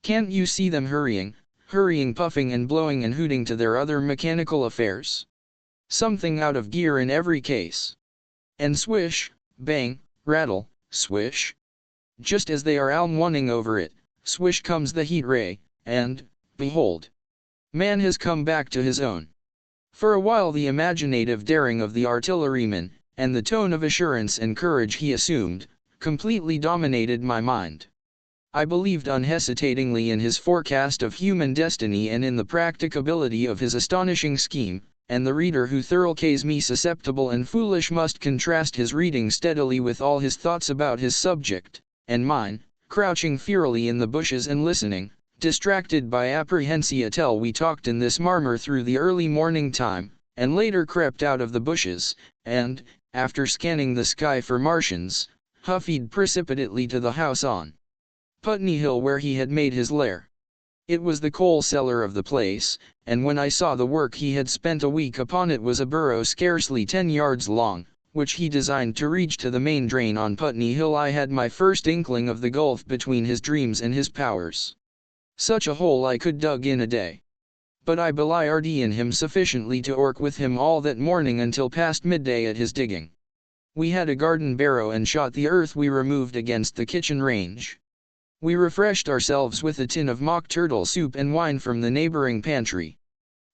Can't you see them hurrying, puffing and blowing and hooting to their other mechanical affairs? Something out of gear in every case. And swish, bang, rattle, swish. Just as they are alm-oneing over it, swish comes the heat ray, and, behold, man has come back to his own. For a while the imaginative daring of the artilleryman, and the tone of assurance and courage he assumed, completely dominated my mind. I believed unhesitatingly in his forecast of human destiny and in the practicability of his astonishing scheme, and the reader who Thurl K's me susceptible and foolish must contrast his reading steadily with all his thoughts about his subject, and mine, crouching fearfully in the bushes and listening, distracted by apprehensia till we talked in this murmur through the early morning time, and later crept out of the bushes, and, after scanning the sky for Martians, huffied precipitately to the house on Putney Hill where he had made his lair. It was the coal cellar of the place, and when I saw the work he had spent a week upon, it was a burrow scarcely 10 yards long, which he designed to reach to the main drain on Putney Hill. I had my first inkling of the gulf between his dreams and his powers. Such a hole I could dug in a day. But I belied in him sufficiently to work with him all that morning until past midday at his digging. We had a garden barrow and shot the earth we removed against the kitchen range. We refreshed ourselves with a tin of mock turtle soup and wine from the neighboring pantry.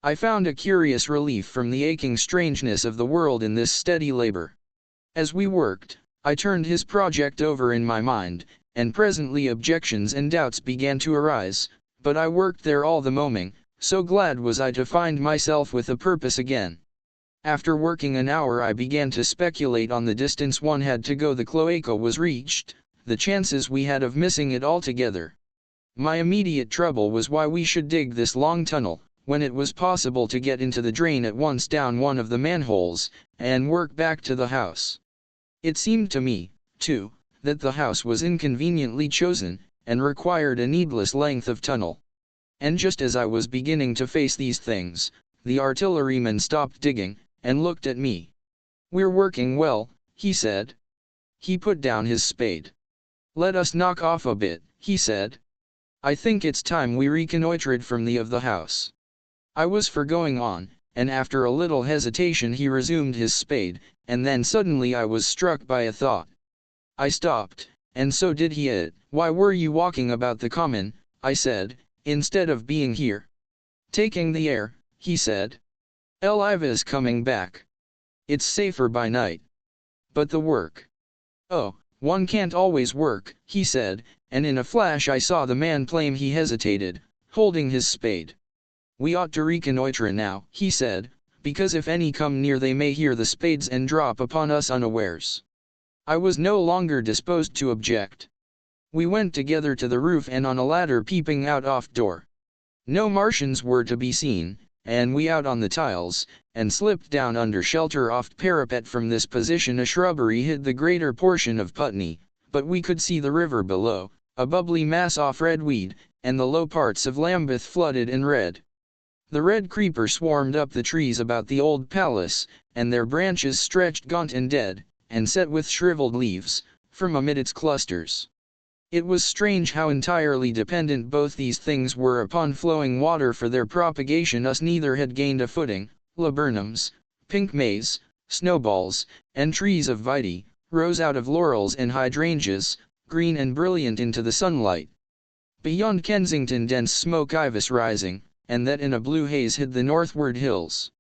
I found a curious relief from the aching strangeness of the world in this steady labor. As we worked, I turned his project over in my mind, and presently objections and doubts began to arise, but I worked there all the morning, so glad was I to find myself with a purpose again. After working an hour I began to speculate on the distance one had to go. The cloaca was reached, the chances we had of missing it altogether. My immediate trouble was why we should dig this long tunnel, when it was possible to get into the drain at once down one of the manholes, and work back to the house. It seemed to me, too, that the house was inconveniently chosen, and required a needless length of tunnel. And just as I was beginning to face these things, the artilleryman stopped digging, and looked at me. "We're working well," he said. He put down his spade. "Let us knock off a bit," he said. "I think it's time we reconnoitred from the of the house." I was for going on, and after a little hesitation he resumed his spade, and then suddenly I was struck by a thought. I stopped, and so did he it. "Why were you walking about the common," I said, "instead of being here?" "Taking the air," he said. "Eliva's coming back. It's safer by night." "But the work." "Oh, one can't always work," he said, and in a flash I saw the man plain. He hesitated, holding his spade. "We ought to reconnoitre now," he said, "because if any come near they may hear the spades and drop upon us unawares." I was no longer disposed to object. We went together to the roof, and on a ladder peeping out off door. No Martians were to be seen, and we out on the tiles, and slipped down under shelter off parapet. From this position a shrubbery hid the greater portion of Putney, but we could see the river below, a bubbly mass off Redweed, and the low parts of Lambeth flooded and red. The red creeper swarmed up the trees about the old palace, and their branches stretched gaunt and dead, and set with shriveled leaves, from amid its clusters. It was strange how entirely dependent both these things were upon flowing water for their propagation. Us neither had gained a footing. Laburnums, pink maize, snowballs, and trees of vitae, rose out of laurels and hydrangeas, green and brilliant into the sunlight. Beyond Kensington dense smoke was rising, and that in a blue haze hid the northward hills.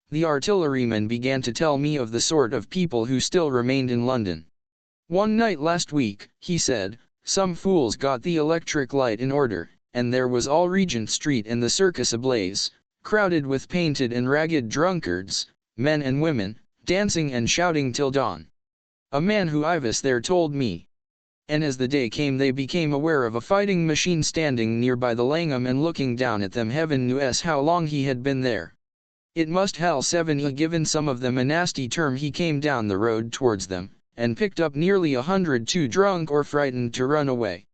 The artilleryman began to tell me of the sort of people who still remained in London. "One night last week," he said, "some fools got the electric light in order, and there was all Regent Street and the Circus ablaze, crowded with painted and ragged drunkards, men and women, dancing and shouting till dawn. A man who was there told me. And as the day came they became aware of a fighting machine standing nearby the Langham and looking down at them. Heaven knows how long he had been there. It must hell 7 he given some of them a nasty term. He came down the road towards them, and picked up nearly 100 too drunk or frightened to run away.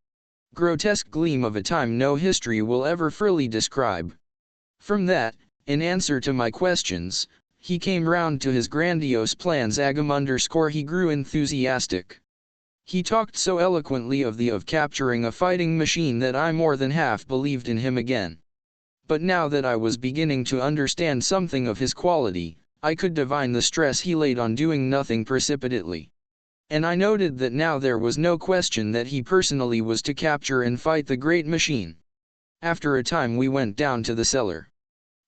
Grotesque gleam of a time no history will ever fully describe. From that, in answer to my questions, he came round to his grandiose plans. He grew enthusiastic. He talked so eloquently of capturing a fighting machine that I more than half believed in him again. But now that I was beginning to understand something of his quality, I could divine the stress he laid on doing nothing precipitately. And I noted that now there was no question that he personally was to capture and fight the great machine. After a time we went down to the cellar.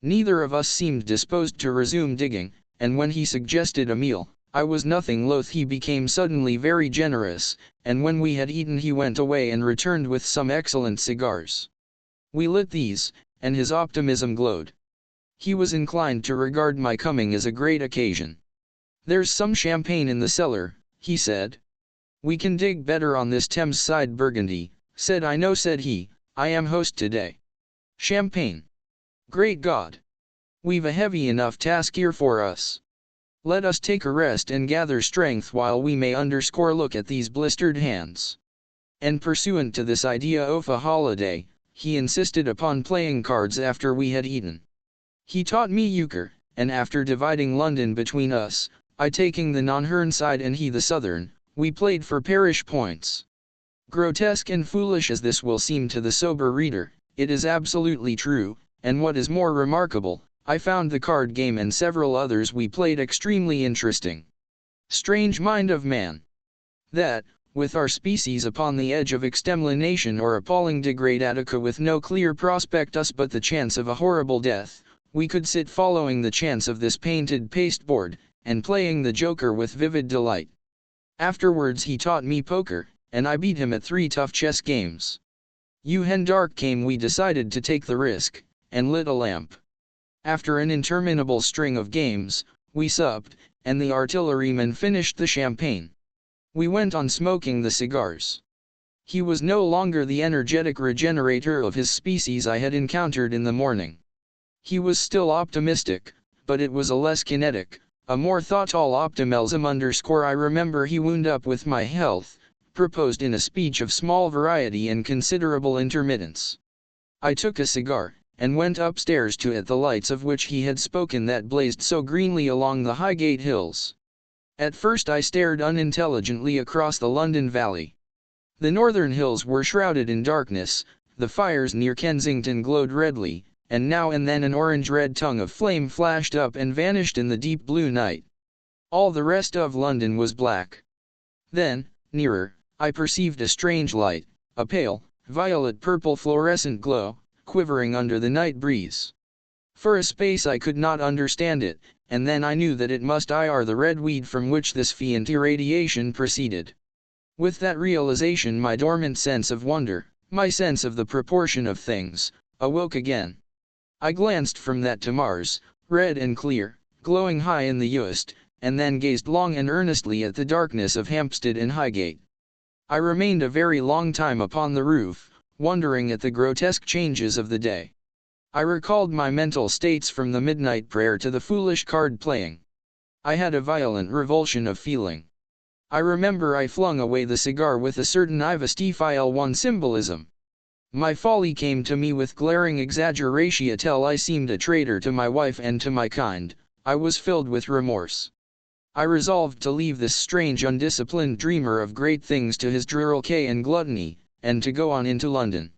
Neither of us seemed disposed to resume digging, and when he suggested a meal, I was nothing loath. He became suddenly very generous, and when we had eaten he went away and returned with some excellent cigars. We lit these, and his optimism glowed. He was inclined to regard my coming as a great occasion. "There's some champagne in the cellar," he said. "We can dig better on this Thames side Burgundy," said I. "No," said he, "I am host today. Champagne! Great God! We've a heavy enough task here for us. Let us take a rest and gather strength while we may. Look at these blistered hands." And pursuant to this idea of a holiday, he insisted upon playing cards after we had eaten. He taught me euchre, and after dividing London between us, I taking the Nonherne side and he the southern, we played for parish points. Grotesque and foolish as this will seem to the sober reader, it is absolutely true, and what is more remarkable, I found the card game and several others we played extremely interesting. Strange mind of man! That, with our species upon the edge of extermination or appalling degradation, with no clear prospect us but the chance of a horrible death, we could sit following the chance of this painted pasteboard, and playing the joker with vivid delight. Afterwards he taught me poker, and I beat him at 3 tough chess games. When dark came we decided to take the risk, and lit a lamp. After an interminable string of games, we supped, and the artilleryman finished the champagne. We went on smoking the cigars. He was no longer the energetic regenerator of his species I had encountered in the morning. He was still optimistic, but it was a less kinetic, a more thought-all optimism. I remember he wound up with my health, proposed in a speech of small variety and considerable intermittence. I took a cigar, and went upstairs to it, the lights of which he had spoken that blazed so greenly along the Highgate hills. At first I stared unintelligently across the London valley. The northern hills were shrouded in darkness, the fires near Kensington glowed redly, and now and then an orange-red tongue of flame flashed up and vanished in the deep blue night. All the rest of London was black. Then, nearer, I perceived a strange light, a pale, violet-purple fluorescent glow, quivering under the night breeze. For a space I could not understand it, and then I knew that it must be the red weed from which this faint irradiation proceeded. With that realization my dormant sense of wonder, my sense of the proportion of things, awoke again. I glanced from that to Mars, red and clear, glowing high in the east, and then gazed long and earnestly at the darkness of Hampstead and Highgate. I remained a very long time upon the roof, wondering at the grotesque changes of the day. I recalled my mental states from the midnight prayer to the foolish card playing. I had a violent revulsion of feeling. I remember I flung away the cigar with a certain Ivastfil1 symbolism. My folly came to me with glaring exaggeration till I seemed a traitor to my wife and to my kind. I was filled with remorse. I resolved to leave this strange undisciplined dreamer of great things to his drollerie and gluttony, and to go on into London.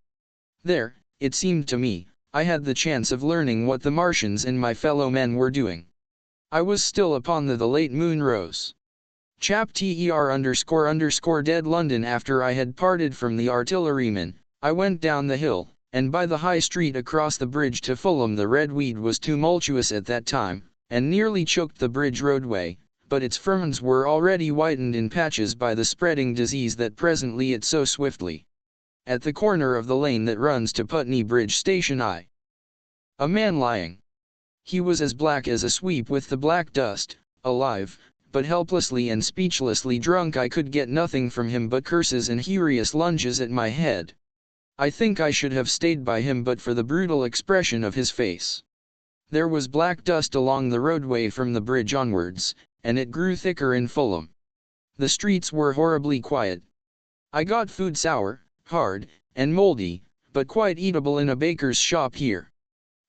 There, it seemed to me, I had the chance of learning what the Martians and my fellow men were doing. I was still upon the late moon rose. Chap ter___ dead London. After I had parted from the artilleryman, I went down the hill, and by the high street across the bridge to Fulham. The red weed was tumultuous at that time, and nearly choked the bridge roadway, but its ferns were already whitened in patches by the spreading disease that presently it so swiftly. At the corner of the lane that runs to Putney Bridge Station a man lying. He was as black as a sweep with the black dust, alive, but helplessly and speechlessly drunk. I could get nothing from him but curses and furious lunges at my head. I think I should have stayed by him but for the brutal expression of his face. There was black dust along the roadway from the bridge onwards, and it grew thicker in Fulham. The streets were horribly quiet. I got food sour, hard, and mouldy, but quite eatable in a baker's shop here.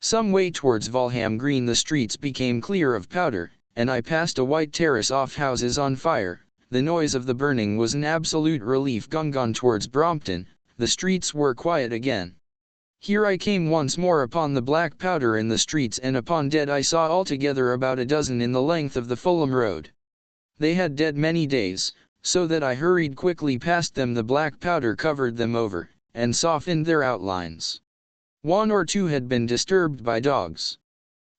Some way towards Walham Green the streets became clear of powder, and I passed a white terrace off houses on fire. The noise of the burning was an absolute relief. Gone towards Brompton, the streets were quiet again. Here I came once more upon the black powder in the streets, and upon dead I saw altogether about a dozen in the length of the Fulham road. They had dead many days, so that I hurried quickly past them. The black powder covered them over, and softened their outlines. One or two had been disturbed by dogs.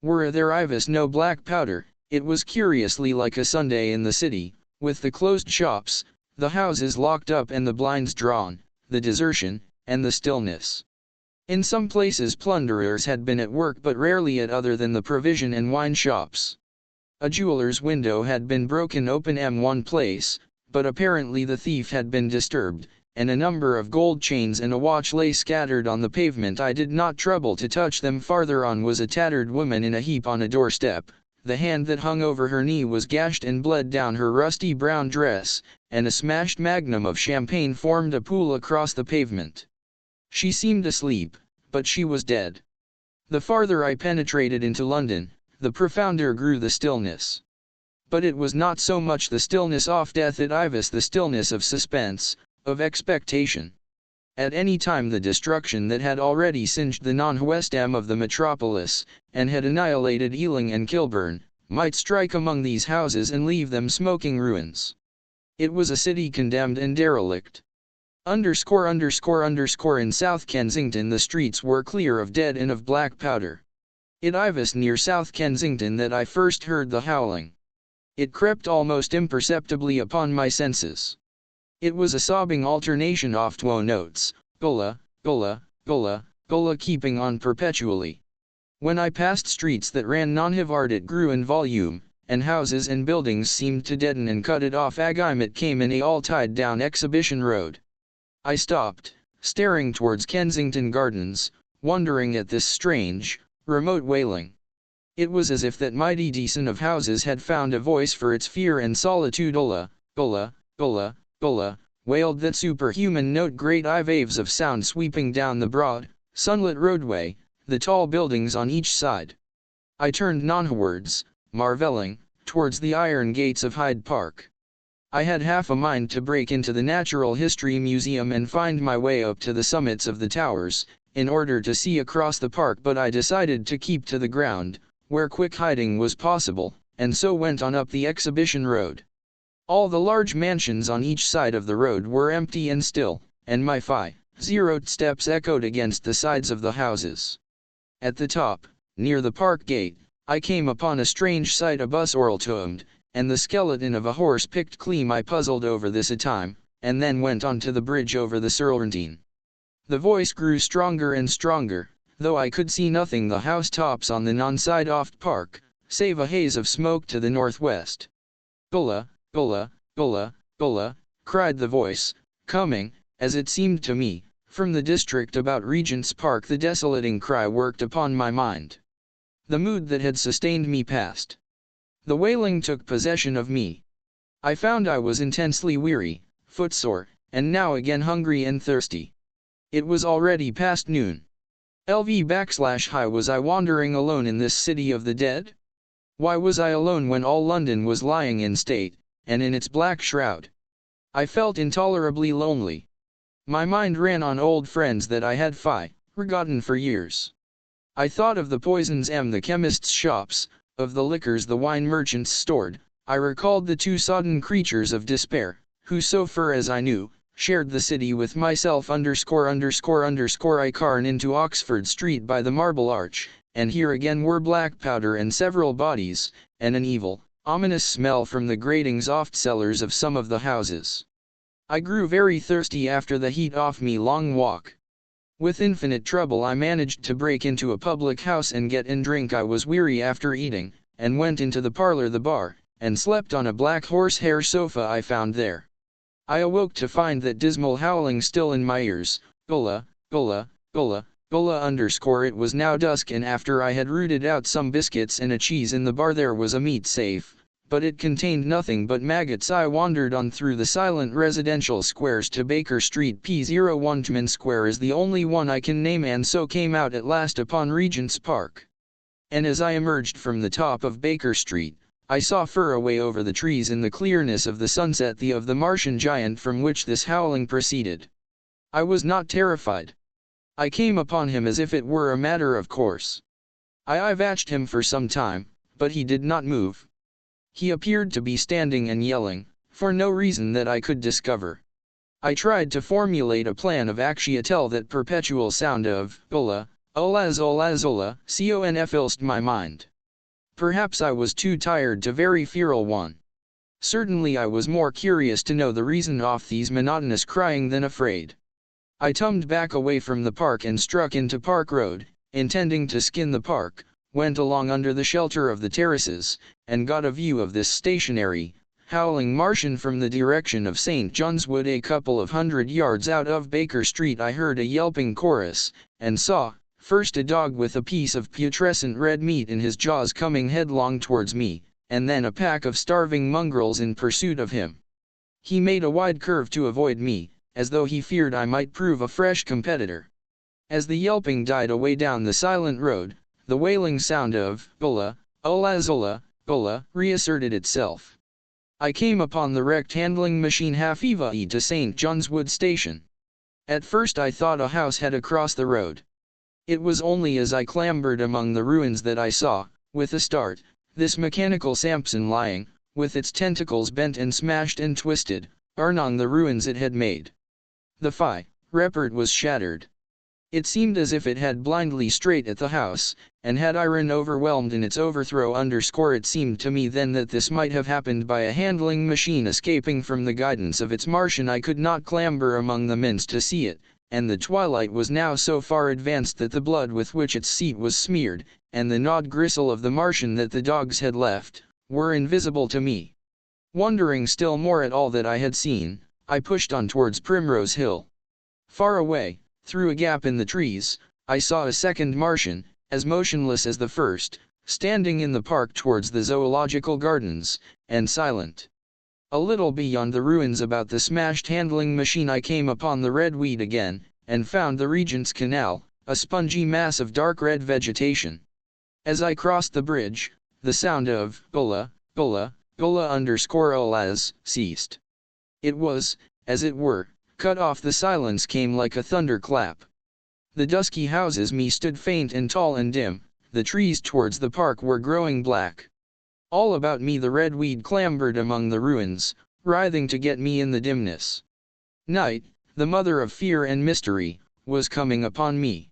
Were there no black powder, it was curiously like a Sunday in the city, with the closed shops, the houses locked up and the blinds drawn, the desertion, and the stillness. In some places plunderers had been at work, but rarely at other than the provision and wine shops. A jeweller's window had been broken open in one place, but apparently the thief had been disturbed, and a number of gold chains and a watch lay scattered on the pavement. I did not trouble to touch them. Farther on was a tattered woman in a heap on a doorstep. The hand that hung over her knee was gashed and bled down her rusty brown dress, and a smashed magnum of champagne formed a pool across the pavement. She seemed asleep, but she was dead. The farther I penetrated into London, the profounder grew the stillness. But it was not so much the stillness of death at Ivis, the stillness of suspense, of expectation. At any time the destruction that had already singed the non-west end of the metropolis, and had annihilated Ealing and Kilburn, might strike among these houses and leave them smoking ruins. It was a city condemned and derelict. In South Kensington the streets were clear of dead and of black powder. At Ivis near South Kensington that I first heard the howling. It crept almost imperceptibly upon my senses. It was a sobbing alternation of two notes, gulla, gulla, gulla, gulla, keeping on perpetually. When I passed streets that ran non-hivard it grew in volume, and houses and buildings seemed to deaden and cut it off. It came in a all-tied down Exhibition Road. I stopped, staring towards Kensington Gardens, wondering at this strange, remote wailing. It was as if that mighty descent of houses had found a voice for its fear and solitude. Gulla, gulla, gulla, gulla, wailed that superhuman note. Great waves of sound sweeping down the broad, sunlit roadway, the tall buildings on each side. I turned nonwards, marvelling, towards the iron gates of Hyde Park. I had half a mind to break into the Natural History Museum and find my way up to the summits of the towers, in order to see across the park, but I decided to keep to the ground, where quick hiding was possible, and so went on up the Exhibition Road. All the large mansions on each side of the road were empty and still, and my zeroed steps echoed against the sides of the houses. At the top, near the park gate, I came upon a strange sight. A bus orltomed, and the skeleton of a horse picked clean. I puzzled over this a time, and then went on to the bridge over the Serpentine. The voice grew stronger and stronger, though I could see nothing the housetops on the non-side oft park, save a haze of smoke to the northwest. Gulla, gulla, gulla, gulla, cried the voice, coming, as it seemed to me, from the district about Regent's Park. The desolating cry worked upon my mind. The mood that had sustained me passed. The wailing took possession of me. I found I was intensely weary, footsore, and now again hungry and thirsty. It was already past noon. High was I wandering alone in this city of the dead? Why was I alone when all London was lying in state, and in its black shroud? I felt intolerably lonely. My mind ran on old friends that I had forgotten for years. I thought of the poisons the chemists' shops, of the liquors the wine merchants stored. I recalled the two sodden creatures of despair, who so far as I knew, shared the city with myself _________ I carn into Oxford Street by the Marble Arch, and here again were black powder and several bodies, and an evil, ominous smell from the gratings oft cellars of some of the houses. I grew very thirsty after the heat off me long walk. With infinite trouble I managed to break into a public house and get in drink. I was weary after eating, and went into the parlor, the bar, and slept on a black horsehair sofa I found there. I awoke to find that dismal howling still in my ears, Ulla, Ulla, Ulla, Ulla _ It was now dusk, and after I had rooted out some biscuits and a cheese in the bar there was a meat safe, but it contained nothing but maggots. I wandered on through the silent residential squares to Baker Street. P01 Tman Square is the only one I can name, and so came out at last upon Regent's Park. And as I emerged from the top of Baker Street, I saw far away over the trees in the clearness of the sunset the of the Martian giant from which this howling proceeded. I was not terrified. I came upon him as if it were a matter of course. I watched him for some time, but he did not move. He appeared to be standing and yelling, for no reason that I could discover. I tried to formulate a plan of action till that perpetual sound of Ulla, Ulla, Ulla, Ulla, conf my mind. Perhaps I was too tired to very fearful one. Certainly I was more curious to know the reason of these monotonous crying than afraid. I tumbled back away from the park and struck into Park Road, intending to skin the park, went along under the shelter of the terraces, and got a view of this stationary, howling Martian from the direction of St. John's Wood. A couple of 100 yards out of Baker Street I heard a yelping chorus, and saw, first a dog with a piece of putrescent red meat in his jaws coming headlong towards me, and then a pack of starving mongrels in pursuit of him. He made a wide curve to avoid me, as though he feared I might prove a fresh competitor. As the yelping died away down the silent road, the wailing sound of Ulla, Ulla, Ulla, Ulla reasserted itself. I came upon the wrecked handling machine half-way to St. John's Wood Station. At first I thought a house had across the road. It was only as I clambered among the ruins that I saw, with a start, this mechanical Samson lying, with its tentacles bent and smashed and twisted, among the ruins it had made. The report was shattered. It seemed as if it had blindly straight at the house, and had iron overwhelmed in its overthrow _ It seemed to me then that this might have happened by a handling machine escaping from the guidance of its Martian. I could not clamber among the mints to see it, and the twilight was now so far advanced that the blood with which its seat was smeared, and the gnawed gristle of the Martian that the dogs had left, were invisible to me. Wondering still more at all that I had seen, I pushed on towards Primrose Hill. Far away, through a gap in the trees, I saw a second Martian, as motionless as the first, standing in the park towards the zoological gardens, and silent. A little beyond the ruins about the smashed handling machine I came upon the red weed again, and found the Regent's Canal, a spongy mass of dark red vegetation. As I crossed the bridge, the sound of Ulla, Ulla, Ulla _ ceased. It was, as it were, cut off. The silence came like a thunderclap. The dusky houses me stood faint and tall and dim, the trees towards the park were growing black. All about me the red weed clambered among the ruins, writhing to get me in the dimness. Night, the mother of fear and mystery, was coming upon me.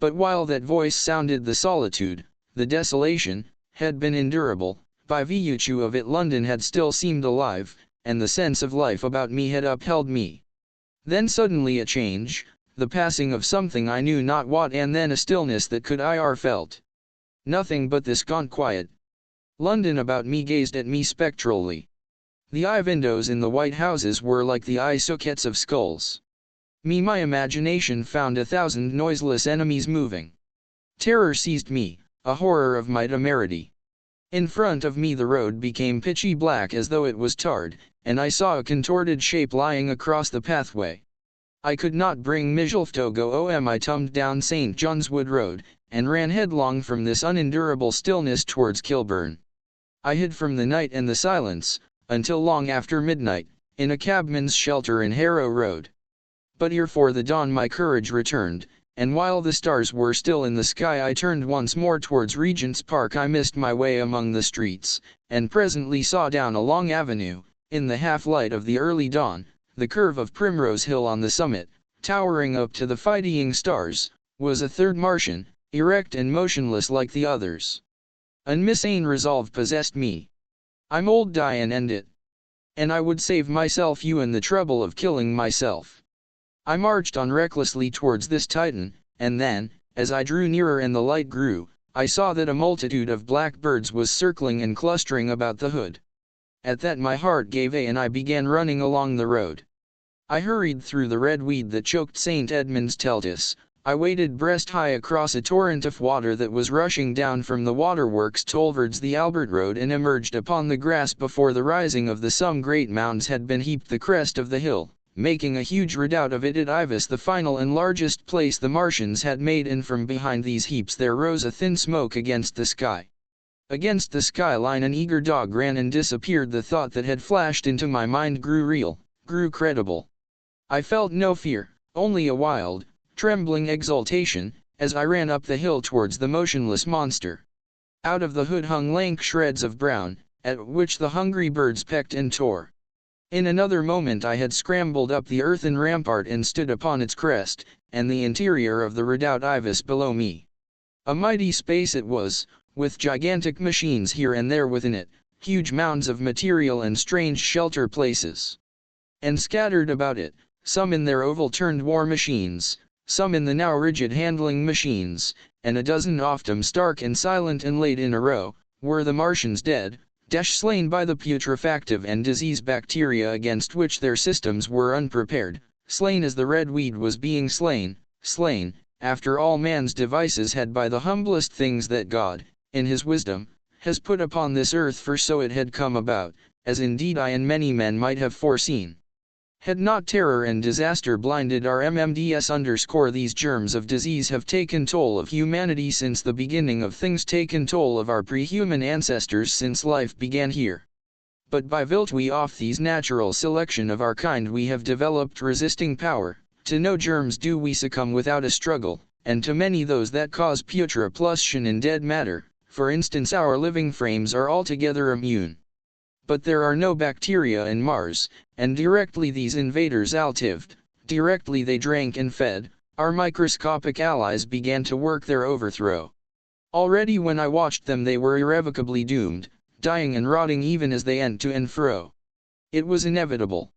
But while that voice sounded, the solitude, the desolation, had been endurable. By virtue of it London had still seemed alive, and the sense of life about me had upheld me. Then suddenly a change, the passing of something I knew not what, and then a stillness that could felt. Nothing but this gaunt quiet. London about me gazed at me spectrally. The eye windows in the white houses were like the eye sockets of skulls. My imagination found 1,000 noiseless enemies moving. Terror seized me, a horror of my temerity. In front of me the road became pitchy black as though it was tarred, and I saw a contorted shape lying across the pathway. I could not bring myself to go on. I tumbled down St. John's Wood Road, and ran headlong from this unendurable stillness towards Kilburn. I hid from the night and the silence, until long after midnight, in a cabman's shelter in Harrow Road. But ere for the dawn my courage returned, and while the stars were still in the sky I turned once more towards Regent's Park. I missed my way among the streets, and presently saw down a long avenue, in the half-light of the early dawn, the curve of Primrose Hill on the summit, towering up to the fighting stars, was a third Martian, erect and motionless like the others. An insane resolve possessed me. I'm old, die and end it. And I would save myself you and the trouble of killing myself. I marched on recklessly towards this Titan, and then, as I drew nearer and the light grew, I saw that a multitude of black birds was circling and clustering about the hood. At that my heart gave and I began running along the road. I hurried through the red weed that choked St. Edmund's Teltis. I waded breast high across a torrent of water that was rushing down from the waterworks towards the Albert Road and emerged upon the grass before the rising of the some great mounds had been heaped the crest of the hill, making a huge redoubt of it at Ivis, the final and largest place the Martians had made, and from behind these heaps there rose a thin smoke against the sky. Against the skyline an eager dog ran and disappeared. The thought that had flashed into my mind grew real, grew credible. I felt no fear, only a wild, trembling exultation, as I ran up the hill towards the motionless monster. Out of the hood hung lank shreds of brown, at which the hungry birds pecked and tore. In another moment I had scrambled up the earthen rampart and stood upon its crest, and the interior of the redoubt Ivis below me. A mighty space it was, with gigantic machines here and there within it, huge mounds of material and strange shelter places. And scattered about it, some in their oval-turned war machines, some in the now rigid handling machines, and a dozen often stark and silent and laid in a row, were the Martians dead, slain by the putrefactive and disease bacteria against which their systems were unprepared, slain as the red weed was being slain, after all man's devices had by the humblest things that God, in his wisdom, has put upon this earth, for so it had come about, as indeed I and many men might have foreseen. Had not terror and disaster blinded our MMDS_ these germs of disease have taken toll of humanity since the beginning of things, taken toll of our pre-human ancestors since life began here. But by virtue of these natural selection of our kind we have developed resisting power, to no germs do we succumb without a struggle, and to many those that cause putrefaction in dead matter, for instance our living frames are altogether immune. But there are no bacteria in Mars, and directly these invaders lived, directly they drank and fed, our microscopic allies began to work their overthrow. Already when I watched them they were irrevocably doomed, dying and rotting even as they went to and fro. It was inevitable.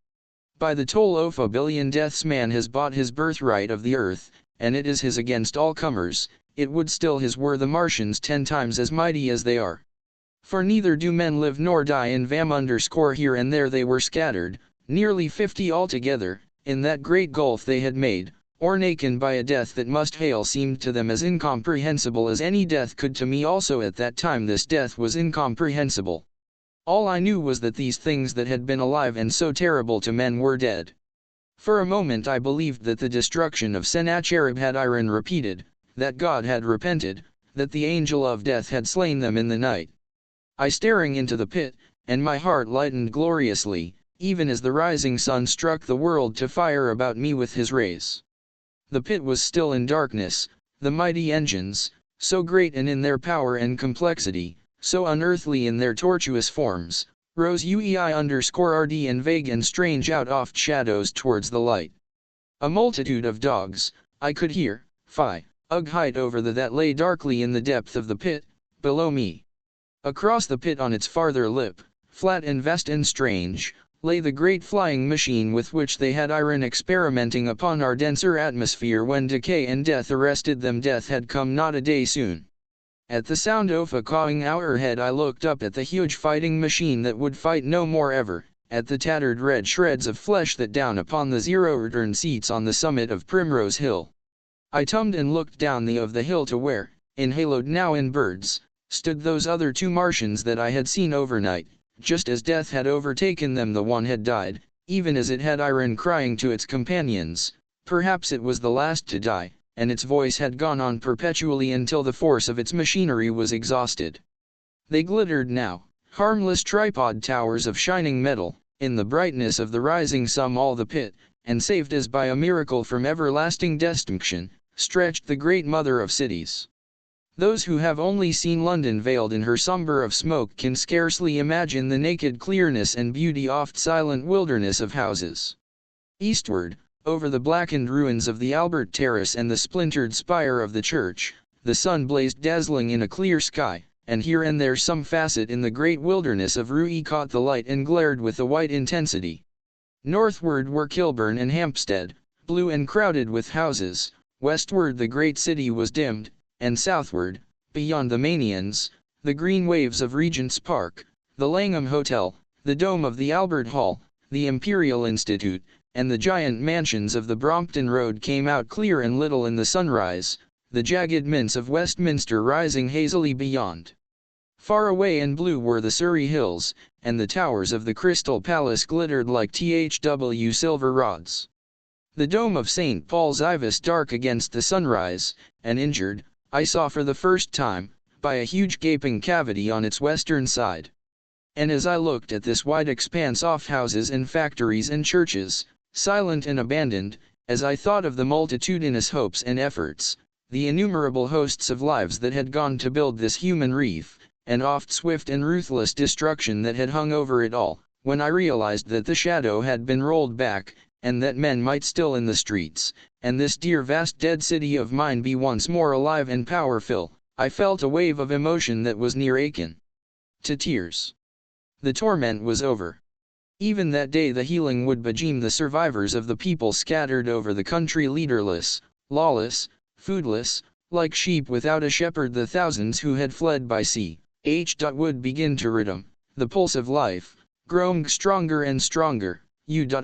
By the toll of a billion deaths man has bought his birthright of the earth, and it is his against all comers. It would still his were the Martians 10 times as mighty as they are. For neither do men live nor die in vam_ here and there they were scattered, nearly 50 altogether, in that great gulf they had made, o'ertaken by a death that must hail seemed to them as incomprehensible as any death could to me also at that time this death was incomprehensible. All I knew was that these things that had been alive and so terrible to men were dead. For a moment I believed that the destruction of Sennacherib had Iron repeated, that God had repented, that the angel of death had slain them in the night. I staring into the pit, and my heart lightened gloriously, even as the rising sun struck the world to fire about me with his rays. The pit was still in darkness, the mighty engines, so great and in their power and complexity, so unearthly in their tortuous forms, rose UEI_RD and vague and strange out oft shadows towards the light. A multitude of dogs, I could hear, height over that lay darkly in the depth of the pit, below me. Across the pit on its farther lip, flat and vast and strange, lay the great flying machine with which they had Iron experimenting upon our denser atmosphere when decay and death arrested them. Death had come not a day soon. At the sound of a cawing overhead I looked up at the huge fighting machine that would fight no more ever, at the tattered red shreds of flesh that down upon the zero-return seats on the summit of Primrose Hill. I turned and looked down the of the hill to where, enhaloed now in birds, stood those other 2 Martians that I had seen overnight, just as death had overtaken them. The one had died, even as it had Iron crying to its companions, perhaps it was the last to die, and its voice had gone on perpetually until the force of its machinery was exhausted. They glittered now, harmless tripod towers of shining metal, in the brightness of the rising sun. All the pit, and saved as by a miracle from everlasting destruction, stretched the great mother of cities. Those who have only seen London veiled in her sombre of smoke can scarcely imagine the naked clearness and beauty oft silent wilderness of houses. Eastward, over the blackened ruins of the Albert Terrace and the splintered spire of the church, the sun blazed dazzling in a clear sky, and here and there some facet in the great wilderness of Rui caught the light and glared with a white intensity. Northward were Kilburn and Hampstead, blue and crowded with houses. Westward the great city was dimmed, and southward, beyond the Manians, the green waves of Regent's Park, the Langham Hotel, the dome of the Albert Hall, the Imperial Institute, and the giant mansions of the Brompton Road came out clear and little in the sunrise, the jagged mints of Westminster rising hazily beyond. Far away and blue were the Surrey Hills, and the towers of the Crystal Palace glittered like THW silver rods. The dome of St. Paul's Ibis dark against the sunrise, and injured, I saw for the first time, by a huge gaping cavity on its western side. And as I looked at this wide expanse off houses and factories and churches, silent and abandoned, as I thought of the multitudinous hopes and efforts, the innumerable hosts of lives that had gone to build this human reef, and oft swift and ruthless destruction that had hung over it all, when I realized that the shadow had been rolled back, and that men might still in the streets, and this dear vast dead city of mine be once more alive and powerful, I felt a wave of emotion that was near akin to tears. The torment was over. Even that day the healing would bedeem the survivors of the people scattered over the country leaderless, lawless, foodless, like sheep without a shepherd. The thousands who had fled by sea, would begin to rhythm, the pulse of life, growing stronger and stronger,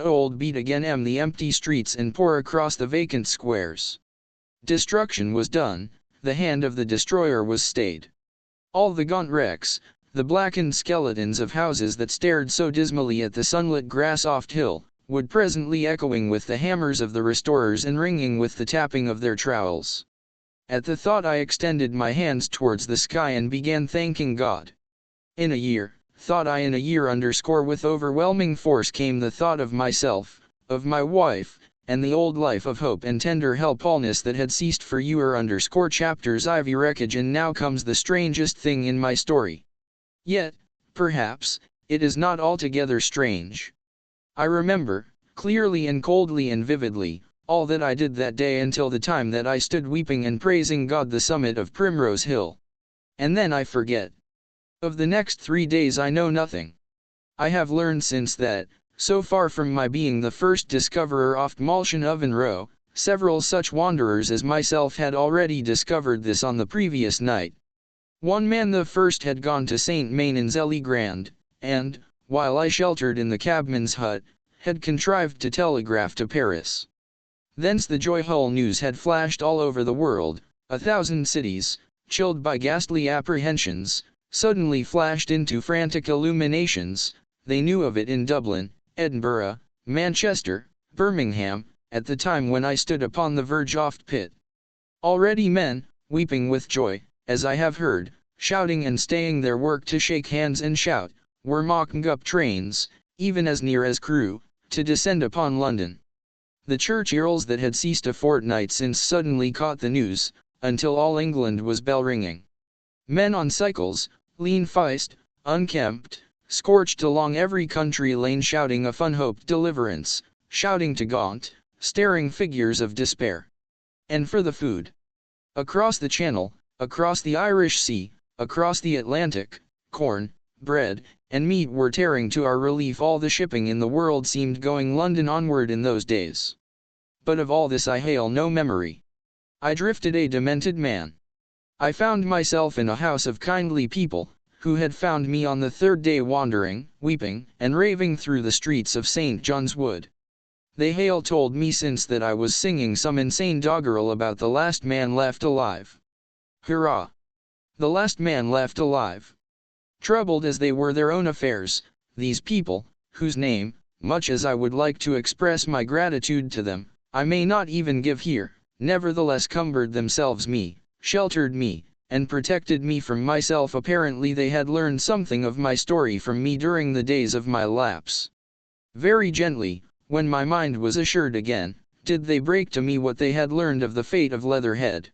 old beat again the empty streets and pour across the vacant squares. Destruction was done, the hand of the destroyer was stayed. All the gaunt wrecks, the blackened skeletons of houses that stared so dismally at the sunlit grass-offed hill, would presently echoing with the hammers of the restorers and ringing with the tapping of their trowels. At the thought I extended my hands towards the sky and began thanking God. In a year, thought I, in a year with overwhelming force came the thought of myself, of my wife, and the old life of hope and tender helpfulness that had ceased for chapters ivy wreckage. And now comes the strangest thing in my story. Yet, perhaps, it is not altogether strange. I remember, clearly and coldly and vividly, all that I did that day until the time that I stood weeping and praising God the summit of Primrose Hill. And then I forget. Of the next 3 days I know nothing. I have learned since that, so far from my being the first discoverer off Malsham Oven Row, several such wanderers as myself had already discovered this on the previous night. One man the first had gone to St. Mainan's Ely Grand, and, while I sheltered in the cabman's hut, had contrived to telegraph to Paris. Thence the joyful news had flashed all over the world. 1,000 cities, chilled by ghastly apprehensions, suddenly flashed into frantic illuminations. They knew of it in Dublin, Edinburgh, Manchester, Birmingham, at the time when I stood upon the verge oft pit. Already men, weeping with joy, as I have heard, shouting and staying their work to shake hands and shout, were mocking up trains, even as near as Crewe, to descend upon London. The church earls that had ceased a fortnight since suddenly caught the news, until all England was bell-ringing. Men on cycles, lean-faced, unkempt, scorched along every country lane shouting of unhoped deliverance, shouting to gaunt, staring figures of despair. And for the food. Across the Channel, across the Irish Sea, across the Atlantic, corn, bread, and meat were tearing to our relief. All the shipping in the world seemed going London onward in those days. But of all this I hail no memory. I drifted a demented man. I found myself in a house of kindly people, who had found me on the 3rd day wandering, weeping, and raving through the streets of St. John's Wood. They told me since that I was singing some insane doggerel about the last man left alive. Hurrah! The last man left alive. Troubled as they were their own affairs, these people, whose name, much as I would like to express my gratitude to them, I may not even give here, nevertheless cumbered themselves me, sheltered me, and protected me from myself. Apparently they had learned something of my story from me during the days of my lapse. Very gently, when my mind was assured again, did they break to me what they had learned of the fate of Leatherhead.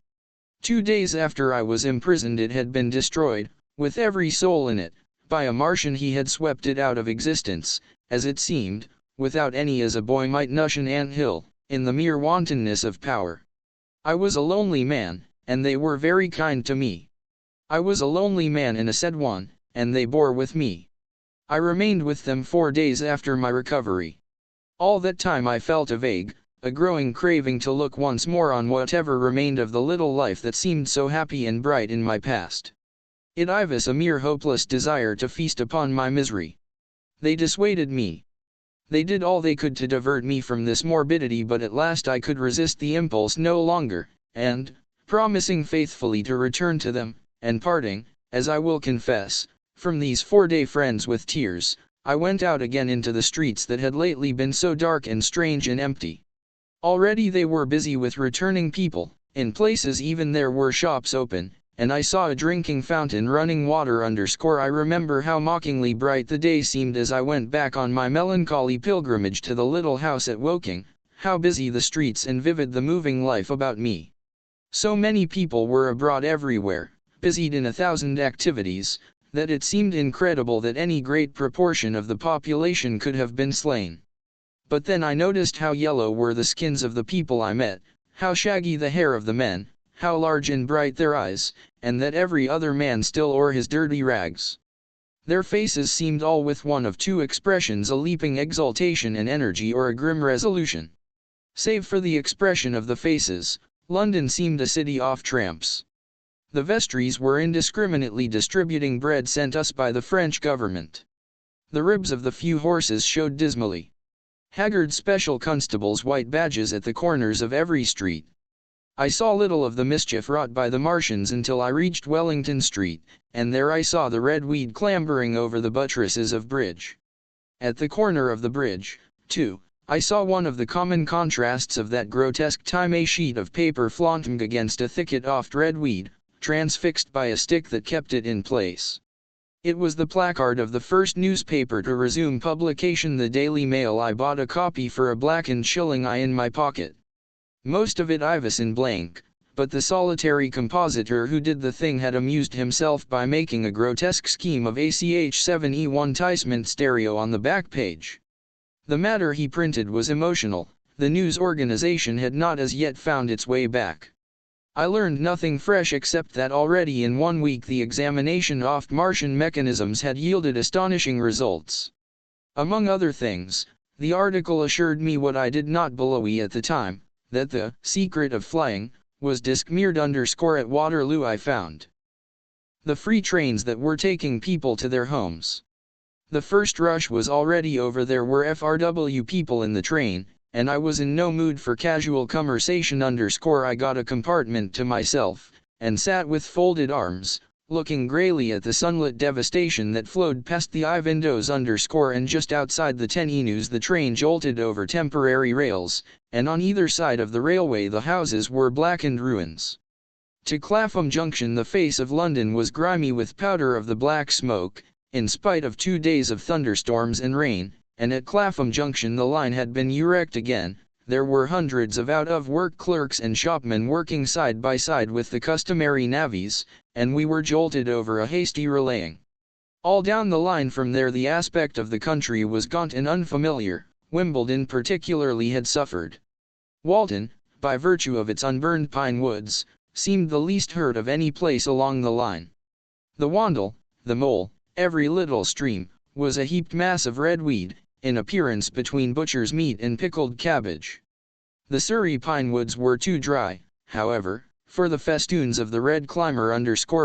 2 days after I was imprisoned it had been destroyed, with every soul in it, by a Martian. He had swept it out of existence, as it seemed, without any as a boy might nush an ant-hill, in the mere wantonness of power. I was a lonely man, and they were very kind to me. I was a lonely man and a sad one, and they bore with me. I remained with them 4 days after my recovery. All that time I felt a growing craving to look once more on whatever remained of the little life that seemed so happy and bright in my past. It was a mere hopeless desire to feast upon my misery. They dissuaded me. They did all they could to divert me from this morbidity, but at last I could resist the impulse no longer, and, promising faithfully to return to them, and parting, as I will confess, from these 4-day friends with tears, I went out again into the streets that had lately been so dark and strange and empty. Already they were busy with returning people, in places even there were shops open, and I saw a drinking fountain running water I remember how mockingly bright the day seemed as I went back on my melancholy pilgrimage to the little house at Woking, how busy the streets and vivid the moving life about me. So many people were abroad everywhere, busied in 1,000 activities, that it seemed incredible that any great proportion of the population could have been slain. But then I noticed how yellow were the skins of the people I met, how shaggy the hair of the men, how large and bright their eyes, and that every other man still wore his dirty rags. Their faces seemed all with one of two expressions, a leaping exultation and energy or a grim resolution. Save for the expression of the faces, London seemed a city off tramps. The vestries were indiscriminately distributing bread sent us by the French government. The ribs of the few horses showed dismally. Haggard special constables' white badges at the corners of every street. I saw little of the mischief wrought by the Martians until I reached Wellington Street, and there I saw the red weed clambering over the buttresses of bridge. At the corner of the bridge, too, I saw one of the common contrasts of that grotesque time, a sheet of paper flaunting against a thicket of red weed, transfixed by a stick that kept it in place. It was the placard of the first newspaper to resume publication, the Daily Mail. I bought a copy for a blackened shilling in my pocket. Most of it was in blank, but the solitary compositor who did the thing had amused himself by making a grotesque scheme of ACH7E1 Ticement stereo on the back page. The matter he printed was emotional. The news organization had not as yet found its way back. I learned nothing fresh except that already in 1 week the examination of Martian mechanisms had yielded astonishing results. Among other things, the article assured me what I did not believe at the time, that the secret of flying was _at Waterloo. I found the free trains that were taking people to their homes. The first rush was already over. There were FRW people in the train, and I was in no mood for casual conversation. I got a compartment to myself, and sat with folded arms, looking greyly at the sunlit devastation that flowed past the eye windows. And just outside the 10 News the train jolted over temporary rails, and on either side of the railway the houses were blackened ruins. To Clapham Junction the face of London was grimy with powder of the black smoke, in spite of 2 days of thunderstorms and rain, and at Clapham Junction the line had been erected again. There were hundreds of out-of-work clerks and shopmen working side by side with the customary navvies, and we were jolted over a hasty relaying. All down the line from there the aspect of the country was gaunt and unfamiliar. Wimbledon particularly had suffered. Walton, by virtue of its unburned pine woods, seemed the least hurt of any place along the line. The Wandle, the Mole, every little stream, was a heaped mass of red weed, in appearance between butcher's meat and pickled cabbage. The Surrey pine woods were too dry, however, for the festoons of the red climber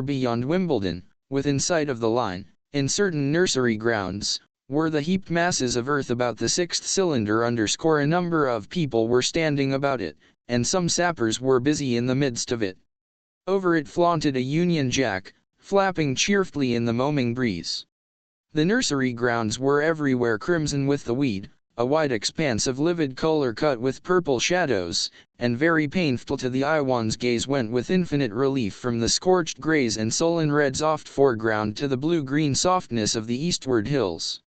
beyond Wimbledon, within sight of the line, in certain nursery grounds, were the heaped masses of earth about the 6th cylinder a number of people were standing about it, and some sappers were busy in the midst of it. Over it flaunted a Union Jack, flapping cheerfully in the moaning breeze. The nursery grounds were everywhere crimson with the weed, a wide expanse of livid color cut with purple shadows, and very painful to the eye. One's gaze went with infinite relief from the scorched greys and sullen reds oft foreground to the blue-green softness of the eastward hills.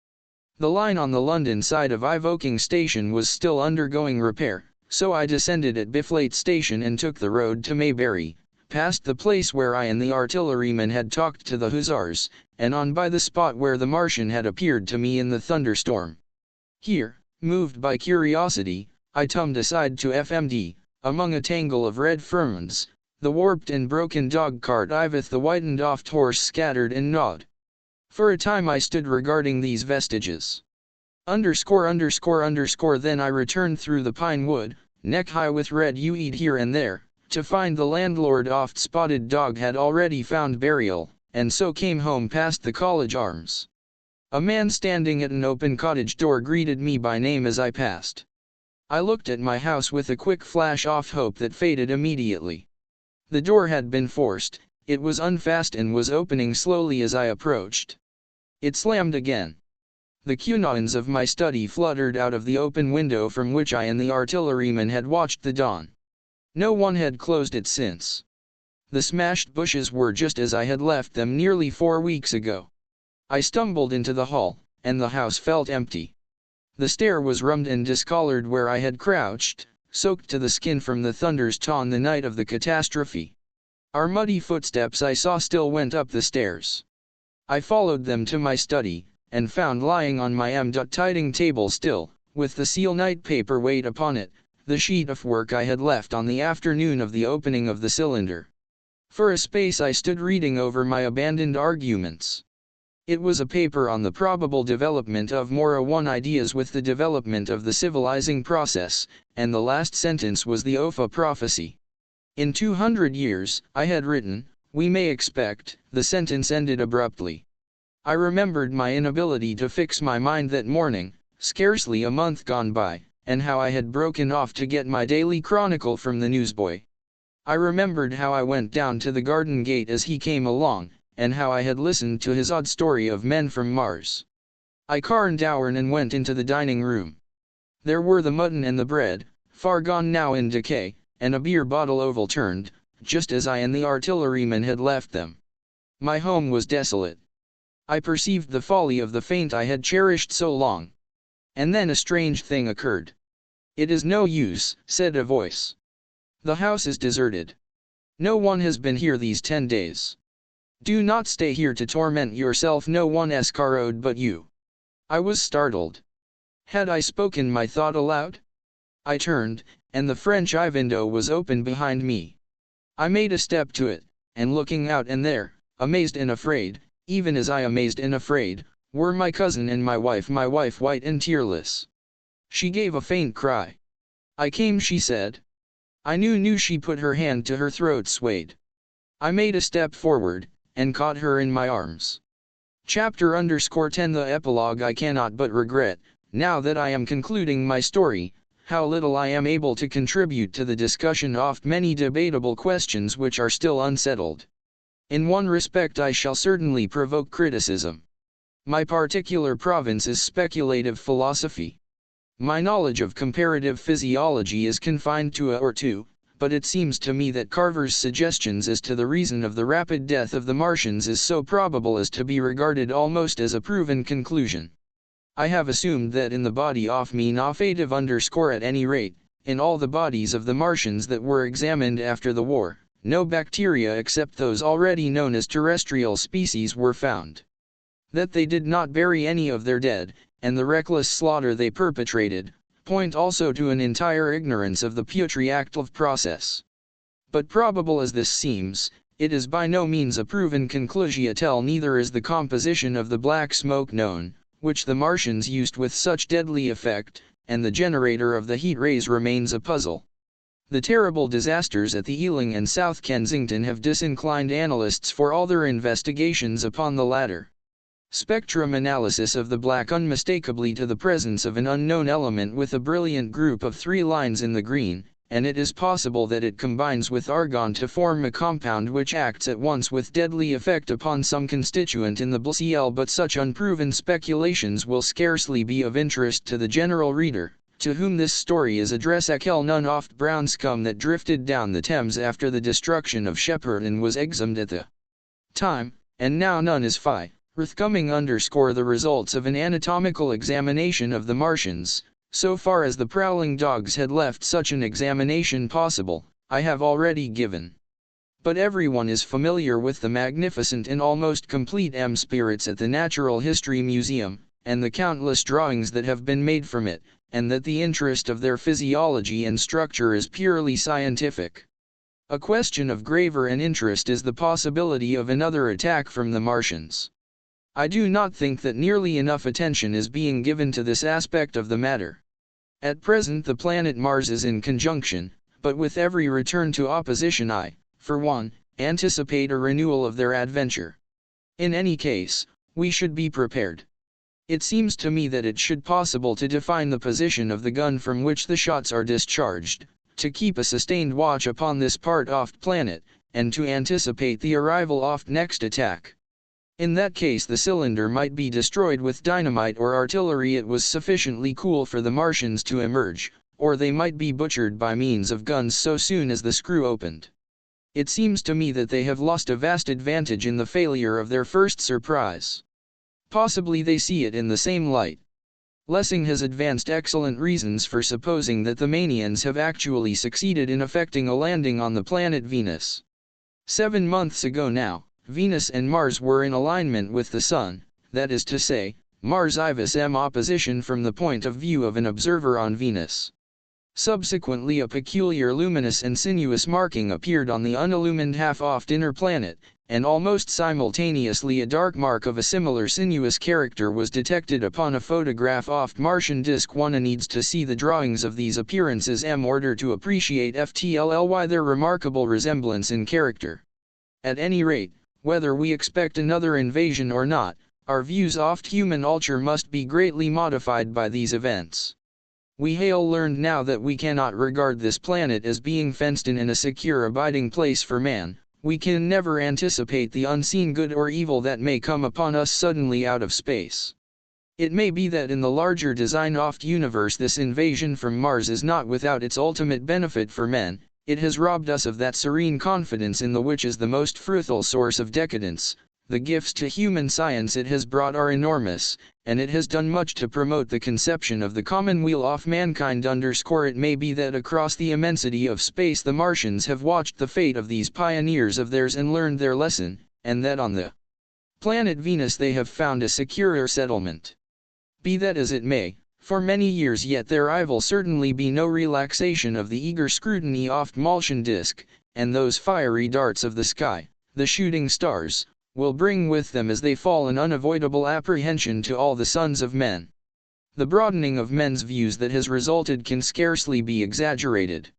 The line on the London side of Woking Station was still undergoing repair, so I descended at Bifflate Station and took the road to Maybury, past the place where I and the artilleryman had talked to the hussars, and on by the spot where the Martian had appeared to me in the thunderstorm. Here, Moved by curiosity, I tummed aside to FMD, among a tangle of red ferns, the warped and broken dog cart with the whitened oft horse scattered and gnawed. For a time I stood regarding these vestiges. Then I returned through the pine wood, neck high with red weed here and there, to find the landlord oft spotted dog had already found burial, and so came home past the College Arms. A man standing at an open cottage door greeted me by name as I passed. I looked at my house with a quick flash of hope that faded immediately. The door had been forced, it was unfast and was opening slowly as I approached. It slammed again. The quinones of my study fluttered out of the open window from which I and the artilleryman had watched the dawn. No one had closed it since. The smashed bushes were just as I had left them nearly 4 weeks ago. I stumbled into the hall, and the house felt empty. The stair was rummed and discolored where I had crouched, soaked to the skin from the thunders on the night of the catastrophe. Our muddy footsteps I saw still went up the stairs. I followed them to my study, and found lying on my tiding table still, with the seal night paper weight upon it, the sheet of work I had left on the afternoon of the opening of the cylinder. For a space I stood reading over my abandoned arguments. It was a paper on the probable development of Mora 1 ideas with the development of the civilizing process, and the last sentence was the Ofa prophecy. In 200 years, I had written, we may expect, the sentence ended abruptly. I remembered my inability to fix my mind that morning, scarcely a month gone by, and how I had broken off to get my daily chronicle from the newsboy. I remembered how I went down to the garden gate as he came along, and how I had listened to his odd story of men from Mars. I carned down and went into the dining room. There were the mutton and the bread, far gone now in decay, and a beer bottle overturned, just as I and the artilleryman had left them. My home was desolate. I perceived the folly of the feint I had cherished so long. And then a strange thing occurred. It is no use, said a voice. The house is deserted. No one has been here these 10 days. Do not stay here to torment yourself, no one escarode but you. I was startled. Had I spoken my thought aloud? I turned, and the French window was open behind me. I made a step to it, and looking out, and there, amazed and afraid, even as I amazed and afraid, were my cousin and my wife white and tearless. She gave a faint cry. I came, she said. I knew she put her hand to her throat, swayed. I made a step forward, and caught her in my arms. Chapter _10 The epilogue. I cannot but regret, now that I am concluding my story, how little I am able to contribute to the discussion of many debatable questions which are still unsettled. In one respect I shall certainly provoke criticism. My particular province is speculative philosophy. My knowledge of comparative physiology is confined to a or two, but it seems to me that Carver's suggestions as to the reason of the rapid death of the Martians is so probable as to be regarded almost as a proven conclusion. I have assumed that in the body of me nafative _ at any rate, in all the bodies of the Martians that were examined after the war, no bacteria except those already known as terrestrial species were found. That they did not bury any of their dead, and the reckless slaughter they perpetrated, point also to an entire ignorance of the putreactive process. But probable as this seems, it is by no means a proven conclusion. Neither is the composition of the black smoke known, which the Martians used with such deadly effect, and the generator of the heat rays remains a puzzle. The terrible disasters at the Ealing and South Kensington have disinclined analysts for all their investigations upon the latter. Spectrum analysis of the black unmistakably to the presence of an unknown element with a brilliant group of 3 lines in the green, and it is possible that it combines with argon to form a compound which acts at once with deadly effect upon some constituent in the Cl. But such unproven speculations will scarcely be of interest to the general reader, to whom this story is addressed. None oft brown scum that drifted down the Thames after the destruction of Shepperton was exhumed at the time, and now none is forthcoming. The results of an anatomical examination of the Martians, so far as the prowling dogs had left such an examination possible, I have already given. But everyone is familiar with the magnificent and almost complete spirits at the Natural History Museum, and the countless drawings that have been made from it, and that the interest of their physiology and structure is purely scientific. A question of graver an interest is the possibility of another attack from the Martians. I do not think that nearly enough attention is being given to this aspect of the matter. At present the planet Mars is in conjunction, but with every return to opposition I, for one, anticipate a renewal of their adventure. In any case, we should be prepared. It seems to me that it should possible to define the position of the gun from which the shots are discharged, to keep a sustained watch upon this part oft planet, and to anticipate the arrival oft next attack. In that case the cylinder might be destroyed with dynamite or artillery. It was sufficiently cool for the Martians to emerge, or they might be butchered by means of guns so soon as the screw opened. It seems to me that they have lost a vast advantage in the failure of their first surprise. Possibly they see it in the same light. Lessing has advanced excellent reasons for supposing that the Manians have actually succeeded in effecting a landing on the planet Venus. 7 months ago now, Venus and Mars were in alignment with the Sun, that is to say, Mars IVS M opposition from the point of view of an observer on Venus. Subsequently a peculiar luminous and sinuous marking appeared on the unillumined half-oft inner planet, and almost simultaneously a dark mark of a similar sinuous character was detected upon a photograph oft Martian disk. One needs to see the drawings of these appearances in order to appreciate FTLLY their remarkable resemblance in character. At any rate, whether we expect another invasion or not, our views oft human culture must be greatly modified by these events. We have learned now that we cannot regard this planet as being fenced in and a secure abiding place for man. We can never anticipate the unseen good or evil that may come upon us suddenly out of space. It may be that in the larger design oft universe this invasion from Mars is not without its ultimate benefit for men. It has robbed us of that serene confidence in the which is the most fruitful source of decadence. The gifts to human science it has brought are enormous, and it has done much to promote the conception of the commonweal of mankind. It may be that across the immensity of space the Martians have watched the fate of these pioneers of theirs and learned their lesson, and that on the planet Venus they have found a securer settlement. Be that as it may, for many years yet there will certainly be no relaxation of the eager scrutiny oft Martian disk, and those fiery darts of the sky, the shooting stars, will bring with them as they fall an unavoidable apprehension to all the sons of men. The broadening of men's views that has resulted can scarcely be exaggerated.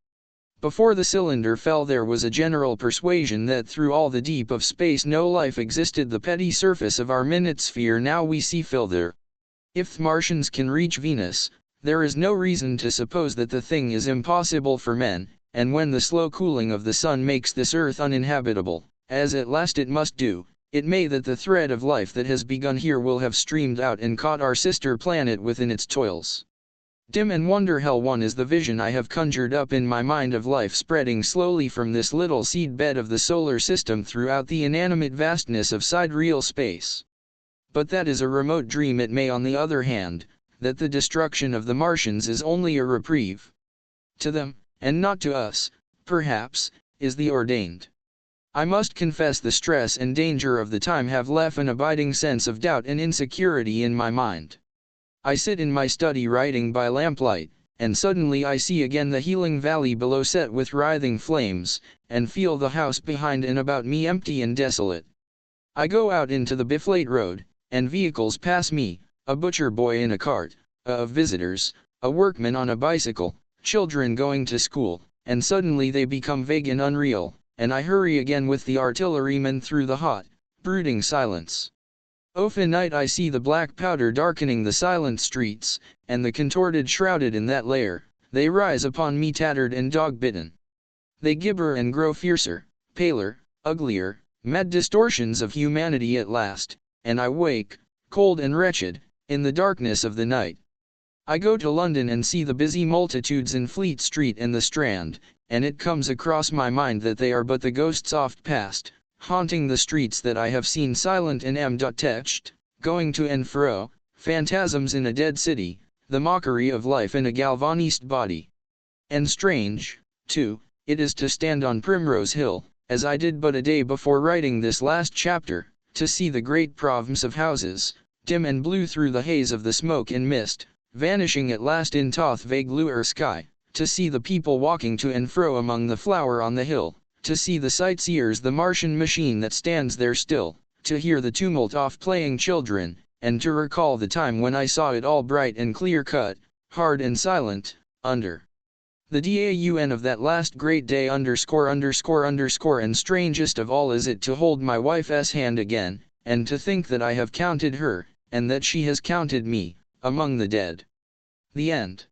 Before the cylinder fell there was a general persuasion that through all the deep of space no life existed. The petty surface of our minute sphere now we see fill there. If the Martians can reach Venus, there is no reason to suppose that the thing is impossible for men, and when the slow cooling of the sun makes this earth uninhabitable, as at last it must do, it may that the thread of life that has begun here will have streamed out and caught our sister planet within its toils. Dim and wonder-hell one is the vision I have conjured up in my mind of life spreading slowly from this little seed bed of the solar system throughout the inanimate vastness of sidereal space. But that is a remote dream. It may on the other hand, that the destruction of the Martians is only a reprieve. To them, and not to us, perhaps, is the ordained. I must confess the stress and danger of the time have left an abiding sense of doubt and insecurity in my mind. I sit in my study writing by lamplight, and suddenly I see again the healing valley below set with writhing flames, and feel the house behind and about me empty and desolate. I go out into the Biflate road, and vehicles pass me, a butcher boy in a cart, of visitors, a workman on a bicycle, children going to school, and suddenly they become vague and unreal, and I hurry again with the artilleryman through the hot, brooding silence. Often night I see the black powder darkening the silent streets, and the contorted shrouded in that layer, they rise upon me tattered and dog-bitten. They gibber and grow fiercer, paler, uglier, mad distortions of humanity at last, and I wake, cold and wretched, in the darkness of the night. I go to London and see the busy multitudes in Fleet Street and the Strand, and it comes across my mind that they are but the ghosts oft past, haunting the streets that I have seen silent and touched, going to and fro, phantasms in a dead city, the mockery of life in a galvanized body. And strange, too, it is to stand on Primrose Hill, as I did but a day before writing this last chapter, to see the great province of houses, dim and blue through the haze of the smoke and mist, vanishing at last in toth vague luer sky, to see the people walking to and fro among the flower on the hill, to see the sightseers the Martian machine that stands there still, to hear the tumult of playing children, and to recall the time when I saw it all bright and clear-cut, hard and silent, under the dawn of that last great day _______, and strangest of all is it to hold my wife's hand again, and to think that I have counted her, and that she has counted me, among the dead. The End.